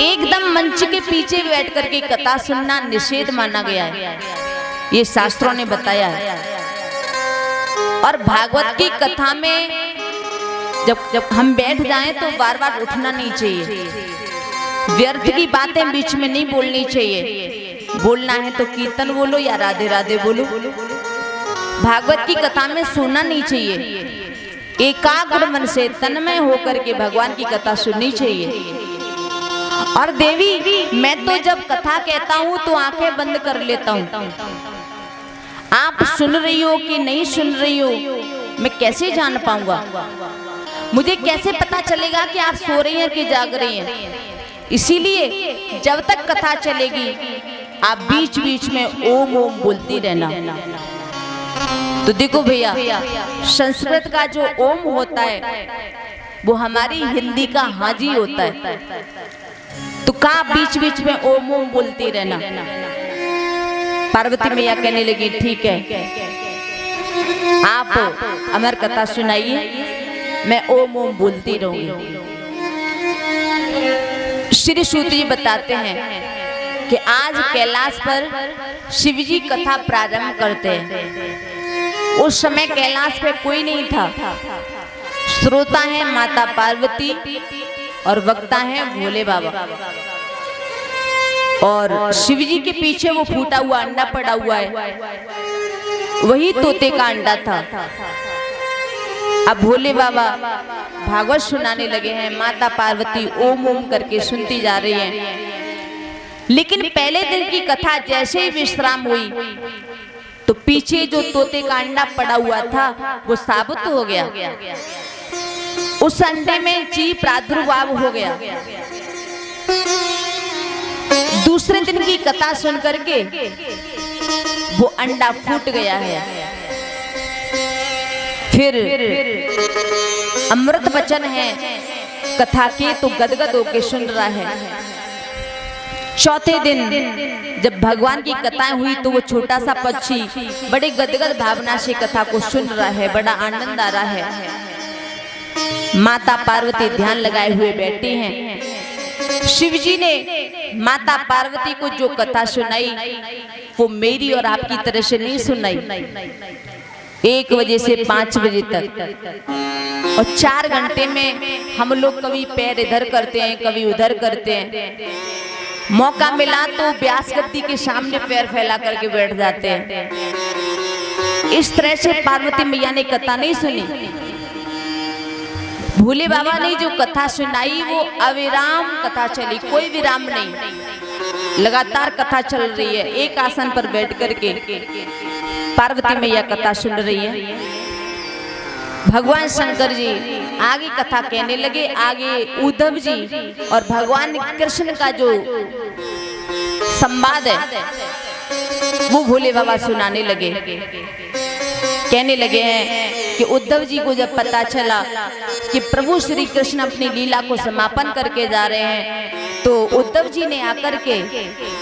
[SPEAKER 1] एकदम मंच के पीछे बैठ करके कथा सुनना निषेध माना गया है, ये शास्त्रों ने बताया है। और भागवत की कथा में जब हम बैठ जाएं तो बार बार उठना नहीं चाहिए। व्यर्थ की बातें बीच में नहीं बोलनी चाहिए। बोलना है तो कीर्तन बोलो या राधे राधे बोलो। भागवत की कथा में सोना नहीं चाहिए। एकाग्र मन से तन्मय होकर के भगवान की कथा सुननी चाहिए। और देवी मैं तो जब कथा कहता हूँ तो आंखें बंद कर लेता हूँ। आप सुन रही हो कि नहीं सुन रही हो मैं कैसे जान पाऊंगा? मुझे कैसे पता चलेगा कि आप सो रही हैं कि जाग रही हैं? इसीलिए जब तक कथा चलेगी आप बीच बीच में ओम ओम बोलती रहना। तो देखो भैया, संस्कृत का जो ओम होता है वो हमारी हिंदी का हाजी होता है। तो कहा बीच बीच में ओम ओम बोलती रहना। पार्वती मैया कहने लगी, ठीक है आप अमर कथा सुनाइए, मैं ओम ओम बोलती रहूंगी। श्री सूत जी बताते हैं कि आज कैलाश पर शिव जी कथा प्रारंभ करते हैं। उस समय कैलाश पे कोई नहीं था। श्रोता है माता पार्वती और वक्ता है भोले बाबा। और शिव जी के पीछे वो फूटा हुआ अंडा पड़ा हुआ है, वही तोते का अंडा था। अब भोले बाबा भागवत सुनाने लगे हैं। माता पार्वती ओम ओम करके सुनती जा रही हैं। लेकिन पहले दिन की कथा जैसे ही विश्राम हुई तो पीछे जो तोते का अंडा पड़ा हुआ था वो साबुत हो गया। उस अंडे में जीव प्रादुर्भाव हो गया। दूसरे दिन की कथा सुन करके वो अंडा फूट गया है। फिर अमृत वचन है कथा के तो गदगद होके सुन रहा है। चौथे दिन जब भगवान की कथाएं हुई तो वो छोटा सा पक्षी बड़े गदगद भावना से कथा को सुन रहा है, बड़ा आनंद आ रहा है। माता पार्वती ध्यान लगाए हुए बैठी हैं। शिव जी ने माता पार्वती को जो कथा सुनाई वो मेरी और आपकी तरह से नहीं सुनाई। 1 बजे से 5 बजे तक और 4 घंटे में हम लोग कभी पैर इधर करते हैं कभी उधर करते हैं। मौका मिला तो व्यास गद्दी के सामने पैर फैला करके बैठ जाते हैं। इस तरह से पार्वती मैया ने कथा नहीं सुनी। भोले बाबा ने जो कथा सुनाई वो अविराम कथा चली, कोई विराम नहीं, लगातार कथा चल रही है। एक आसन पर बैठ करके पार्वती मैया कथा सुन रही है। भगवान शंकर जी आगे कथा कहने लगे। आगे उद्धव जी और भगवान कृष्ण का जो संवाद है वो भोले बाबा सुनाने लगे। कहने लगे हैं कि उद्धव जी को जब पता चला कि प्रभु श्री कृष्ण अपनी लीला को समापन करके जा रहे हैं तो उद्धव जी ने आकर के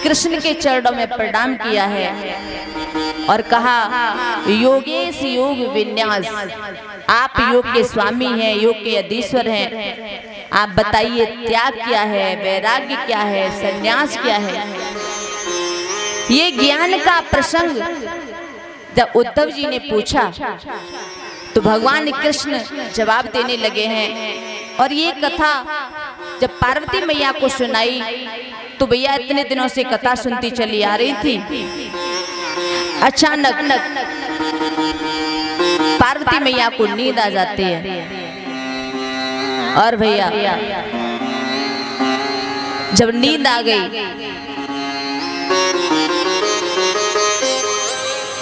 [SPEAKER 1] कृष्ण के चरणों में प्रणाम किया है और कहा, योगेश योग विन्यास, आप योग के स्वामी हैं, योग के अधीश्वर हैं। आप बताइए त्याग क्या है, वैराग्य क्या है, संन्यास क्या है। ये ज्ञान का प्रसंग जब उद्धव जी ने पूछा तो भगवान कृष्ण जवाब देने लगे हैं। और ये कथा जब पार्वती मैया को सुनाई तो भैया इतने दिनों से कथा सुनती चली आ रही थी। अचानक पार्वती मैया को नींद आ जाती है। और भैया जब नींद आ गई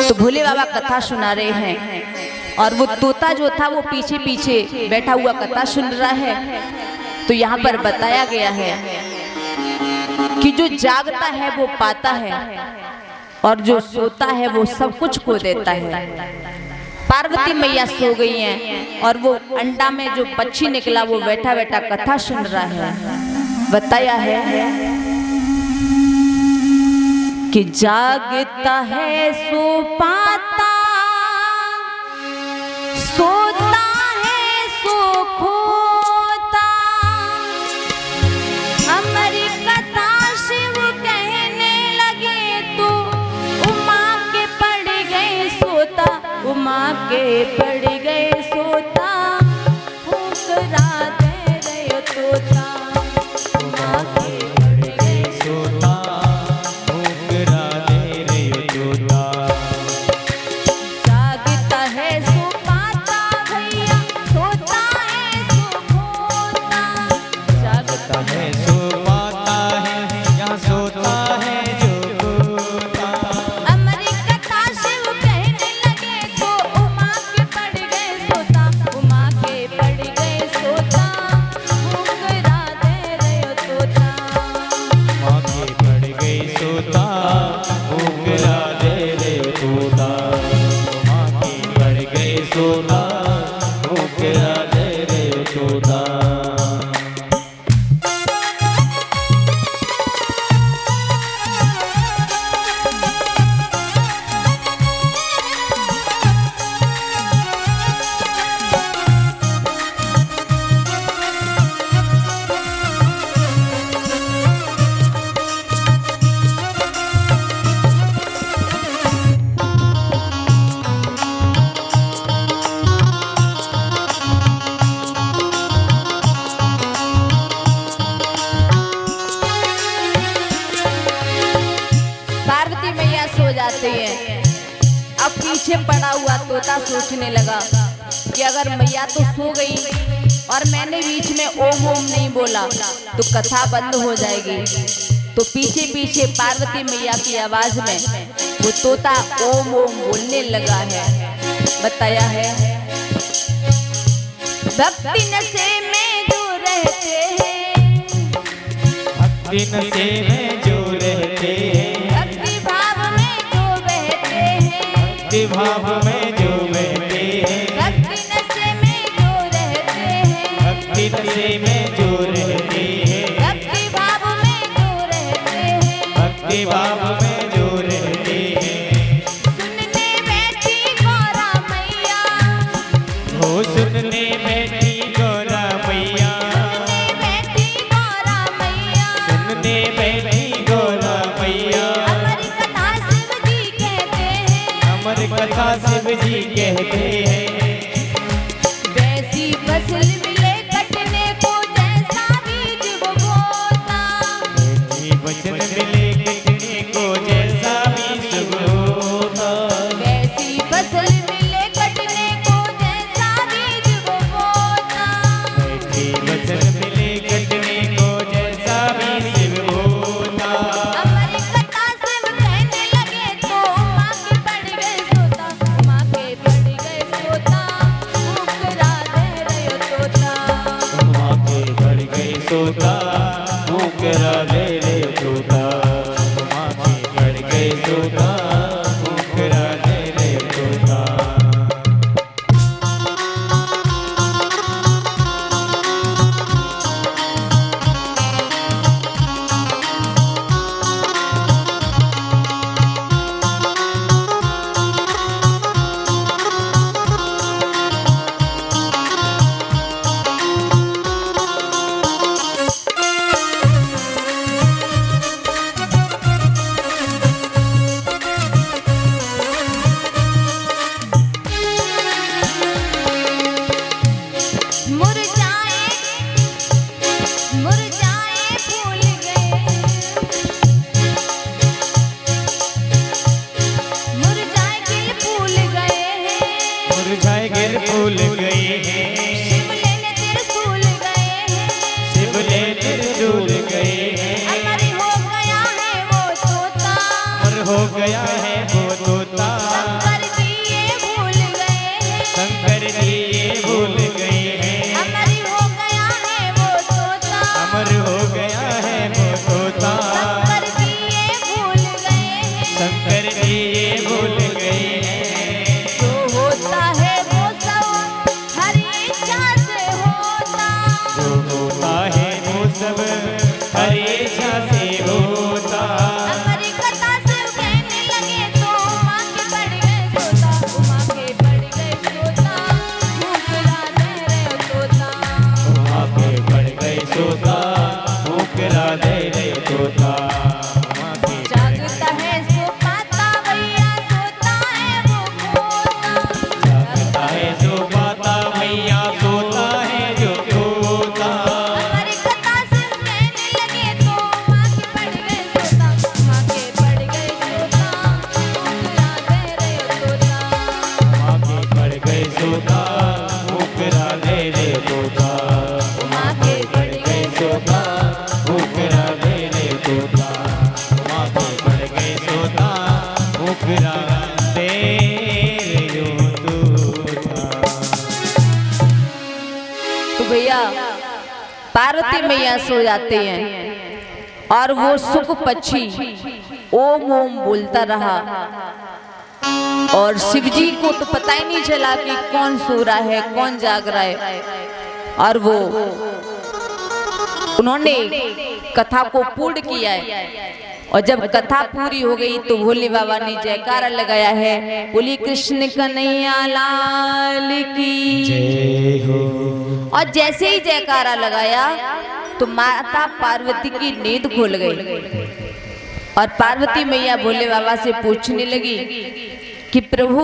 [SPEAKER 1] तो भोले बाबा कथा सुना रहे हैं और वो तोता जो था वो पीछे पीछे बैठा हुआ कथा सुन रहा है। तो यहाँ पर बताया गया है कि जो जागता है वो पाता है और जो सोता है वो सब कुछ खो देता है। पार्वती मैया सो गई हैं और वो अंडा में जो पक्षी निकला वो बैठा बैठा कथा सुन रहा है। बताया है कि जागता है सो पाता, सोता है सो खोता। अमर कथा शिव कहने लगे तो उमा के पड़ गए सोता, उमा के पड़ गए सोता। फुकरा दे रहे तोता, उमा के पड़ गए सोता। जागता है सो पाता भैया, सोता है सो खोता। जागता है
[SPEAKER 2] सो पाता है या सोता है जो खोता।
[SPEAKER 1] अमर कथा शिव कहने लगे तो उमा के पड़ गए सोता, उमा के पड़ गए सोता। फुकरा दे रहे तोता,
[SPEAKER 2] माँ के पड़ गई सोता, फुकरा दे रे तोता। माँ के पड़ गई सोता, फुकरा दे रे तोता।
[SPEAKER 1] पार्वती मैया सो जाती है। अब पीछे पड़ा हुआ तोता सोचने लगा कि अगर मैया तो सो गई और मैंने बीच में ओम ओम नहीं बोला तो कथा बंद हो जाएगी। तो पीछे पीछे पार्वती मैया की आवाज में वो तोता ओम ओम बोलने लगा है। बताया है भक्ति नशे में जो रहते हैं,
[SPEAKER 2] भक्ति नशे में जो रहते हैं,
[SPEAKER 1] भक्ति भाव में जो बहते हैं,
[SPEAKER 2] भक्ति भाव में जो बहते हैं,
[SPEAKER 1] भक्ति नशे में जो रहते हैं,
[SPEAKER 2] भक्ति नशे में जो रहते हैं,
[SPEAKER 1] भक्ति भाव में जो रहते हैं।
[SPEAKER 2] भक्ति भाव में जो रहते हैं।
[SPEAKER 1] सुनने बैठी गौरा मैया,
[SPEAKER 2] हो सुनने बैठी गौरा मैया,
[SPEAKER 1] सुनने बैठी गौरा मैया।
[SPEAKER 2] सुनने बैठी गौरा मैया।
[SPEAKER 1] अमर कथा शिव जी कहते हैं,
[SPEAKER 2] अमर कथा शिव जी कहते हैं।
[SPEAKER 1] वैसी फसल मिले कटने को जैसा बीज वो बोता।
[SPEAKER 2] ऐसी वचन मिले कटने को जैसा बीज बोता।
[SPEAKER 1] वैसी फसल मिले कटने को जैसा बीज वो बोता।
[SPEAKER 2] ऐसी वचन मिले कटने को जैसा बीज बोता।
[SPEAKER 1] अमर कथा शिव कहने लगे तो उमा के पड़ गए सोता, उमा के पड़ गए
[SPEAKER 2] त्रिशूल गए हैं,
[SPEAKER 1] शिव लेने त्रिशूल गए हैं,
[SPEAKER 2] शिव ले त्रिशूल गए हैं।
[SPEAKER 1] अमर हो गया है वो तोता,
[SPEAKER 2] अमर हो गया है वो तोता।
[SPEAKER 1] शंकर जी ये भूल गए हैं,
[SPEAKER 2] शंकर जी ये भूल गए हैं।
[SPEAKER 1] अमर हो गया है वो तोता,
[SPEAKER 2] अमर हो गया है वो तोता।
[SPEAKER 1] शंकर जी ये भूल गए हैं,
[SPEAKER 2] शंकर जी ये भूल गए हैं।
[SPEAKER 1] जो होता है वो सब हरी इच्छा से होता,
[SPEAKER 2] जो होता है वो सब हरी इच्छा से होता।
[SPEAKER 1] हमारी कथा से कहने लगे तो उमा के पड़ गए सोता, उमा के पड़ गए सोता, मुकरा दे रे तोता।
[SPEAKER 2] वहाँ पे पड़ गए सोता, मुकरा दे रे तोता। वहाँ पे
[SPEAKER 1] जागता है सो पाता भैया, सोता है वो खोता।
[SPEAKER 2] जागता है जो पाता मैया, सोता है जो तोता।
[SPEAKER 1] हमारी कथा से कहने लगे तो उमा के पड़ गए सोता, उमा के पड़ गए सोता, मुकरा दे रे तोता।
[SPEAKER 2] वहाँ पे पड़ गए सोता, मुकरा दे रे तोता। वहाँ पे पड़ गए सोता, मुकरा दे रे तोता। वहाँ पे पड़ गए सोता, मुकरा दे रे तोता।
[SPEAKER 1] तो भैया पार्वती मैया सो जाते हैं और वो सुख पक्षी ओम ओम बोलता रहा, और शिव जी को तो पता ही नहीं चला कि कौन सो रहा है कौन जाग रहा है। और वो उन्होंने कथा को पूर्ण किया है, और जब कथा पूरी हो गई तो भोले बाबा ने जयकारा लगाया है, बोली कृष्ण कन्हैया लाल की।
[SPEAKER 2] जय हो।
[SPEAKER 1] और जैसे ही जयकारा लगाया तो माता पार्वती की नींद खुल गई, और पार्वती मैया भोले बाबा से पूछने लगी कि प्रभु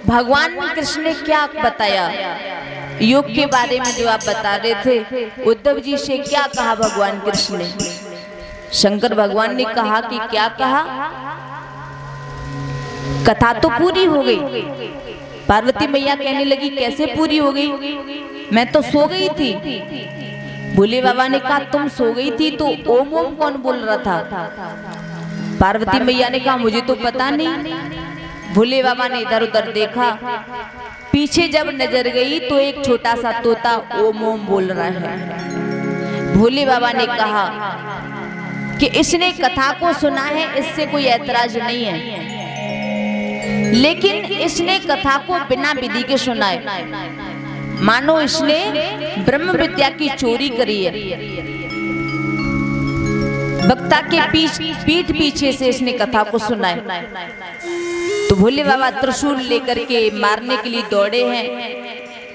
[SPEAKER 1] भगवान कृष्ण ने क्या बताया, योग के बारे में जो आप बता रहे थे, उद्धव जी से क्या कहा भगवान कृष्ण ने। शंकर भगवान ने कहा कि क्या कहा, कथा तो पूरी हो गई। पार्वती मैया कहने लगी कैसे पूरी हो गई, मैं तो सो गई थी। भोले बाबा ने कहा तुम सो गई थी तो ओम ओम कौन बोल रहा था। पार्वती मैया ने कहा मुझे तो पता नहीं। भोले बाबा ने इधर उधर देखा, पीछे जब नजर गई तो एक छोटा सा तोता ओम ओम बोल रहा है। भोले बाबा ने कहा कि इसने कथा को सुना है, इससे कोई ऐतराज नहीं है, लेकिन इसने कथा को बिना विधि के सुना है, मानो इसने ब्रह्म विद्या की चोरी करी है। वक्ता के पीठ पीछे से इसने कथा को सुना है। तो भोले बाबा त्रिशूल लेकर के मारने के लिए दौड़े हैं।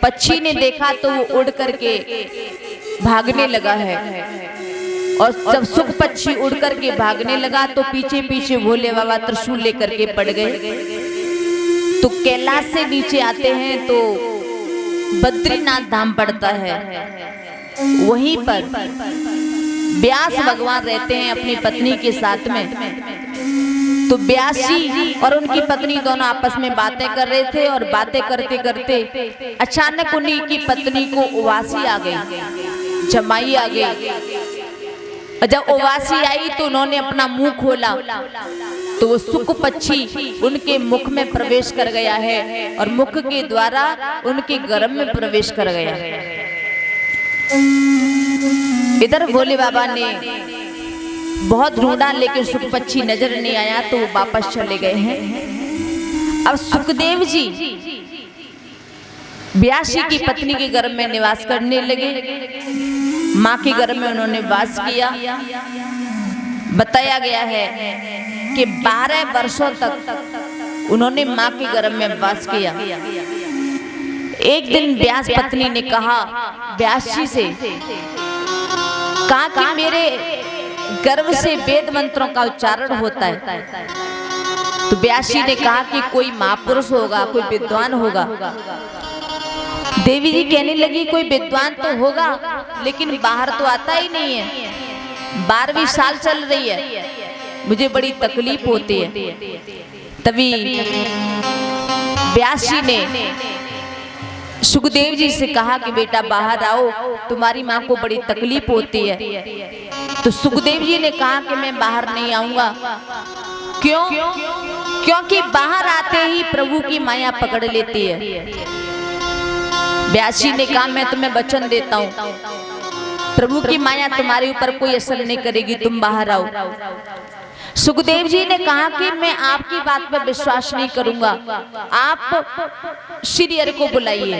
[SPEAKER 1] पक्षी ने देखा तो वो उड़ करके भागने लगा है, और जब सुख पक्षी उड़ करके भागने लगा तो पीछे पीछे भोले बाबा त्रिशूल लेकर के पड़ गए। तो कैलाश से नीचे आते हैं तो बद्रीनाथ धाम पड़ता है, वहीं पर व्यास भगवान रहते हैं अपनी पत्नी के साथ में। तो व्यास जी और उनकी पत्नी दोनों आपस में बातें कर रहे थे, और बातें करते करते अचानक उन्हीं की पत्नी को उवासी आ गई, जमाई आ गई। और जब उवासी आई तो उन्होंने अपना मुंह खोला तो वो सुख पक्षी उनके मुख में प्रवेश कर गया है, और मुख के द्वारा उनके गर्भ में प्रवेश कर गया। इधर भोले बाबा ने बहुत ढूंढा लेकिन सुख पक्षी नजर नहीं आया, तो वो वापस चले गए हैं। अब सुखदेव जी व्यास जी की पत्नी के गर्भ में निवास करने लगे। माँ के गर्भ में उन्होंने वास किया। बताया गया है कि 12 वर्षों तक उन्होंने माँ के गर्भ में वास किया। एक दिन व्यास पत्नी ने कहा व्यास जी से, कहा कि मेरे गर्भ से वेद मंत्रों का उच्चारण होता है। तो व्यास जी ने कहा कि कोई महापुरुष होगा, कोई विद्वान होगा। देवी जी कहने लगी कोई विद्वान तो होगा, लेकिन बाहर तो आता ही नहीं है, 12वीं साल चल रही है, मुझे बड़ी तकलीफ होती है। तभी व्यास जी ने सुखदेव जी से कहा कि बेटा बाहर आओ, तुम्हारी माँ को बड़ी तकलीफ होती है। तो सुखदेव जी ने कहा कि मैं बाहर नहीं आऊंगा। क्यों? क्योंकि बाहर आते ही प्रभु की माया पकड़ लेती है। व्यास जी ने कहा मैं तुम्हें वचन देता हूँ, प्रभु की माया तुम्हारे ऊपर कोई असर नहीं करेगी, तुम बाहर आओ। सुखदेव जी ने कहा कि मैं आपकी बात पर विश्वास नहीं करूंगा, आप श्री हरि को बुलाइए।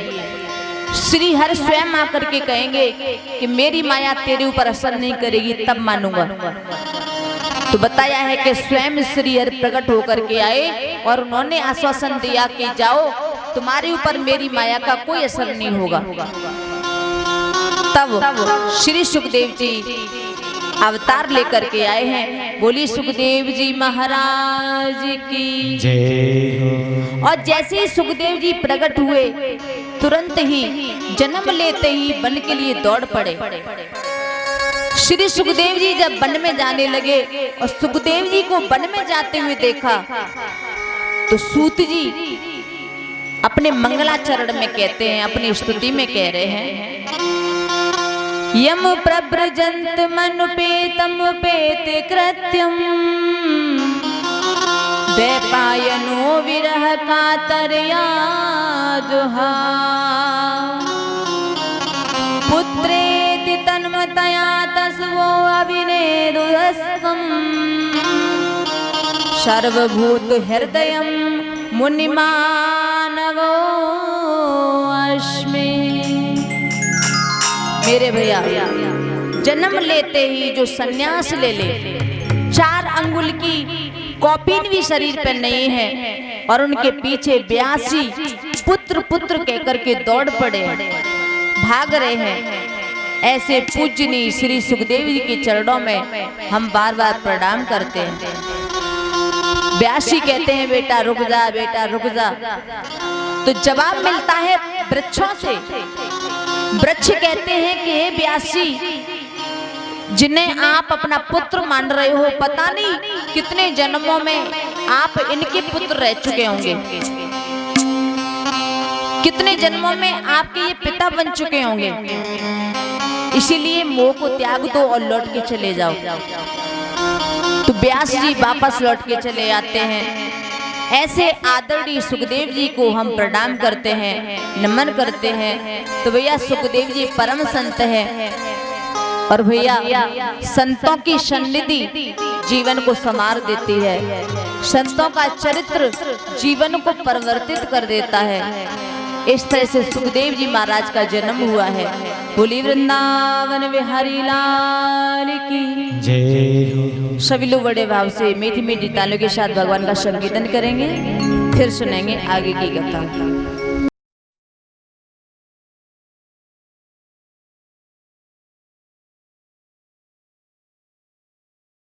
[SPEAKER 1] श्री हरि स्वयं आकर के कहेंगे कि मेरी माया तेरे ऊपर असर नहीं करेगी, तब मानूंगा। तो बताया है कि स्वयं श्री हरि प्रकट होकर के आए और उन्होंने आश्वासन दिया कि जाओ, तुम्हारे ऊपर मेरी माया का कोई असर नहीं होगा। तब श्री सुखदेव जी अवतार लेकर के आए हैं। बोली सुखदेव जी महाराज की
[SPEAKER 2] जय हो।
[SPEAKER 1] और जैसे ही सुखदेव जी प्रकट हुए, तुरंत ही जन्म लेते ही वन के लिए दौड़ पड़े। श्री सुखदेव जी जब वन में जाने लगे और सुखदेव जी को वन में जाते हुए देखा, तो सूत जी अपने मंगलाचरण में कहते हैं, अपनी स्तुति में कह रहे हैं, यम प्रव्रजंत मनुपेतम पेत कृत्यम द्वैपायनो विरह कातरया दुहा पुत्रेति तन्मतया तस्वो अविनेदुस्त्वं सर्वभूत हृदयं मुनिमानवो अस्मि। मेरे भैया, जन्म लेते ही जो सन्यास ले ले, 4 अंगुल की कॉपीन भी शरीर पर नहीं है और उनके पीछे 82 पुत्र पुत्र कहकर के दौड़ पड़े, भाग रहे हैं। ऐसे पूजनीय श्री सुखदेव जी के चरणों में हम बार बार प्रणाम करते हैं। व्यास जी कहते हैं बेटा रुक जा, बेटा रुक जा। तो जवाब मिलता है वृक्षों से। वृक्ष कहते हैं कि हे व्यास जी, जिन्हें आप अपना पुत्र मान रहे हो, पता नहीं कितने जन्मों में आप इनके पुत्र रह चुके होंगे, कितने जन्मों में आपके ये पिता बन चुके होंगे। इसीलिए मोह को त्याग दो और लौट के चले जाओ। तो व्यास जी वापस लौट के चले आते हैं। ऐसे आदरणीय सुखदेव जी को हम प्रणाम करते हैं, नमन करते हैं। तो भैया सुखदेव जी परम संत है और भैया संतों की सन्निधि जीवन को संवार देती है, संतों का चरित्र जीवन को परिवर्तित कर देता है। इस तरह से सुखदेव जी महाराज का जन्म हुआ है। बोली वृंदावन बिहारी लाल की
[SPEAKER 2] जय हो।
[SPEAKER 1] सभी लोग बड़े भाव से मीठी मीठी तालियों के साथ भगवान का संकीर्तन करेंगे, फिर सुनेंगे आगे की कथा।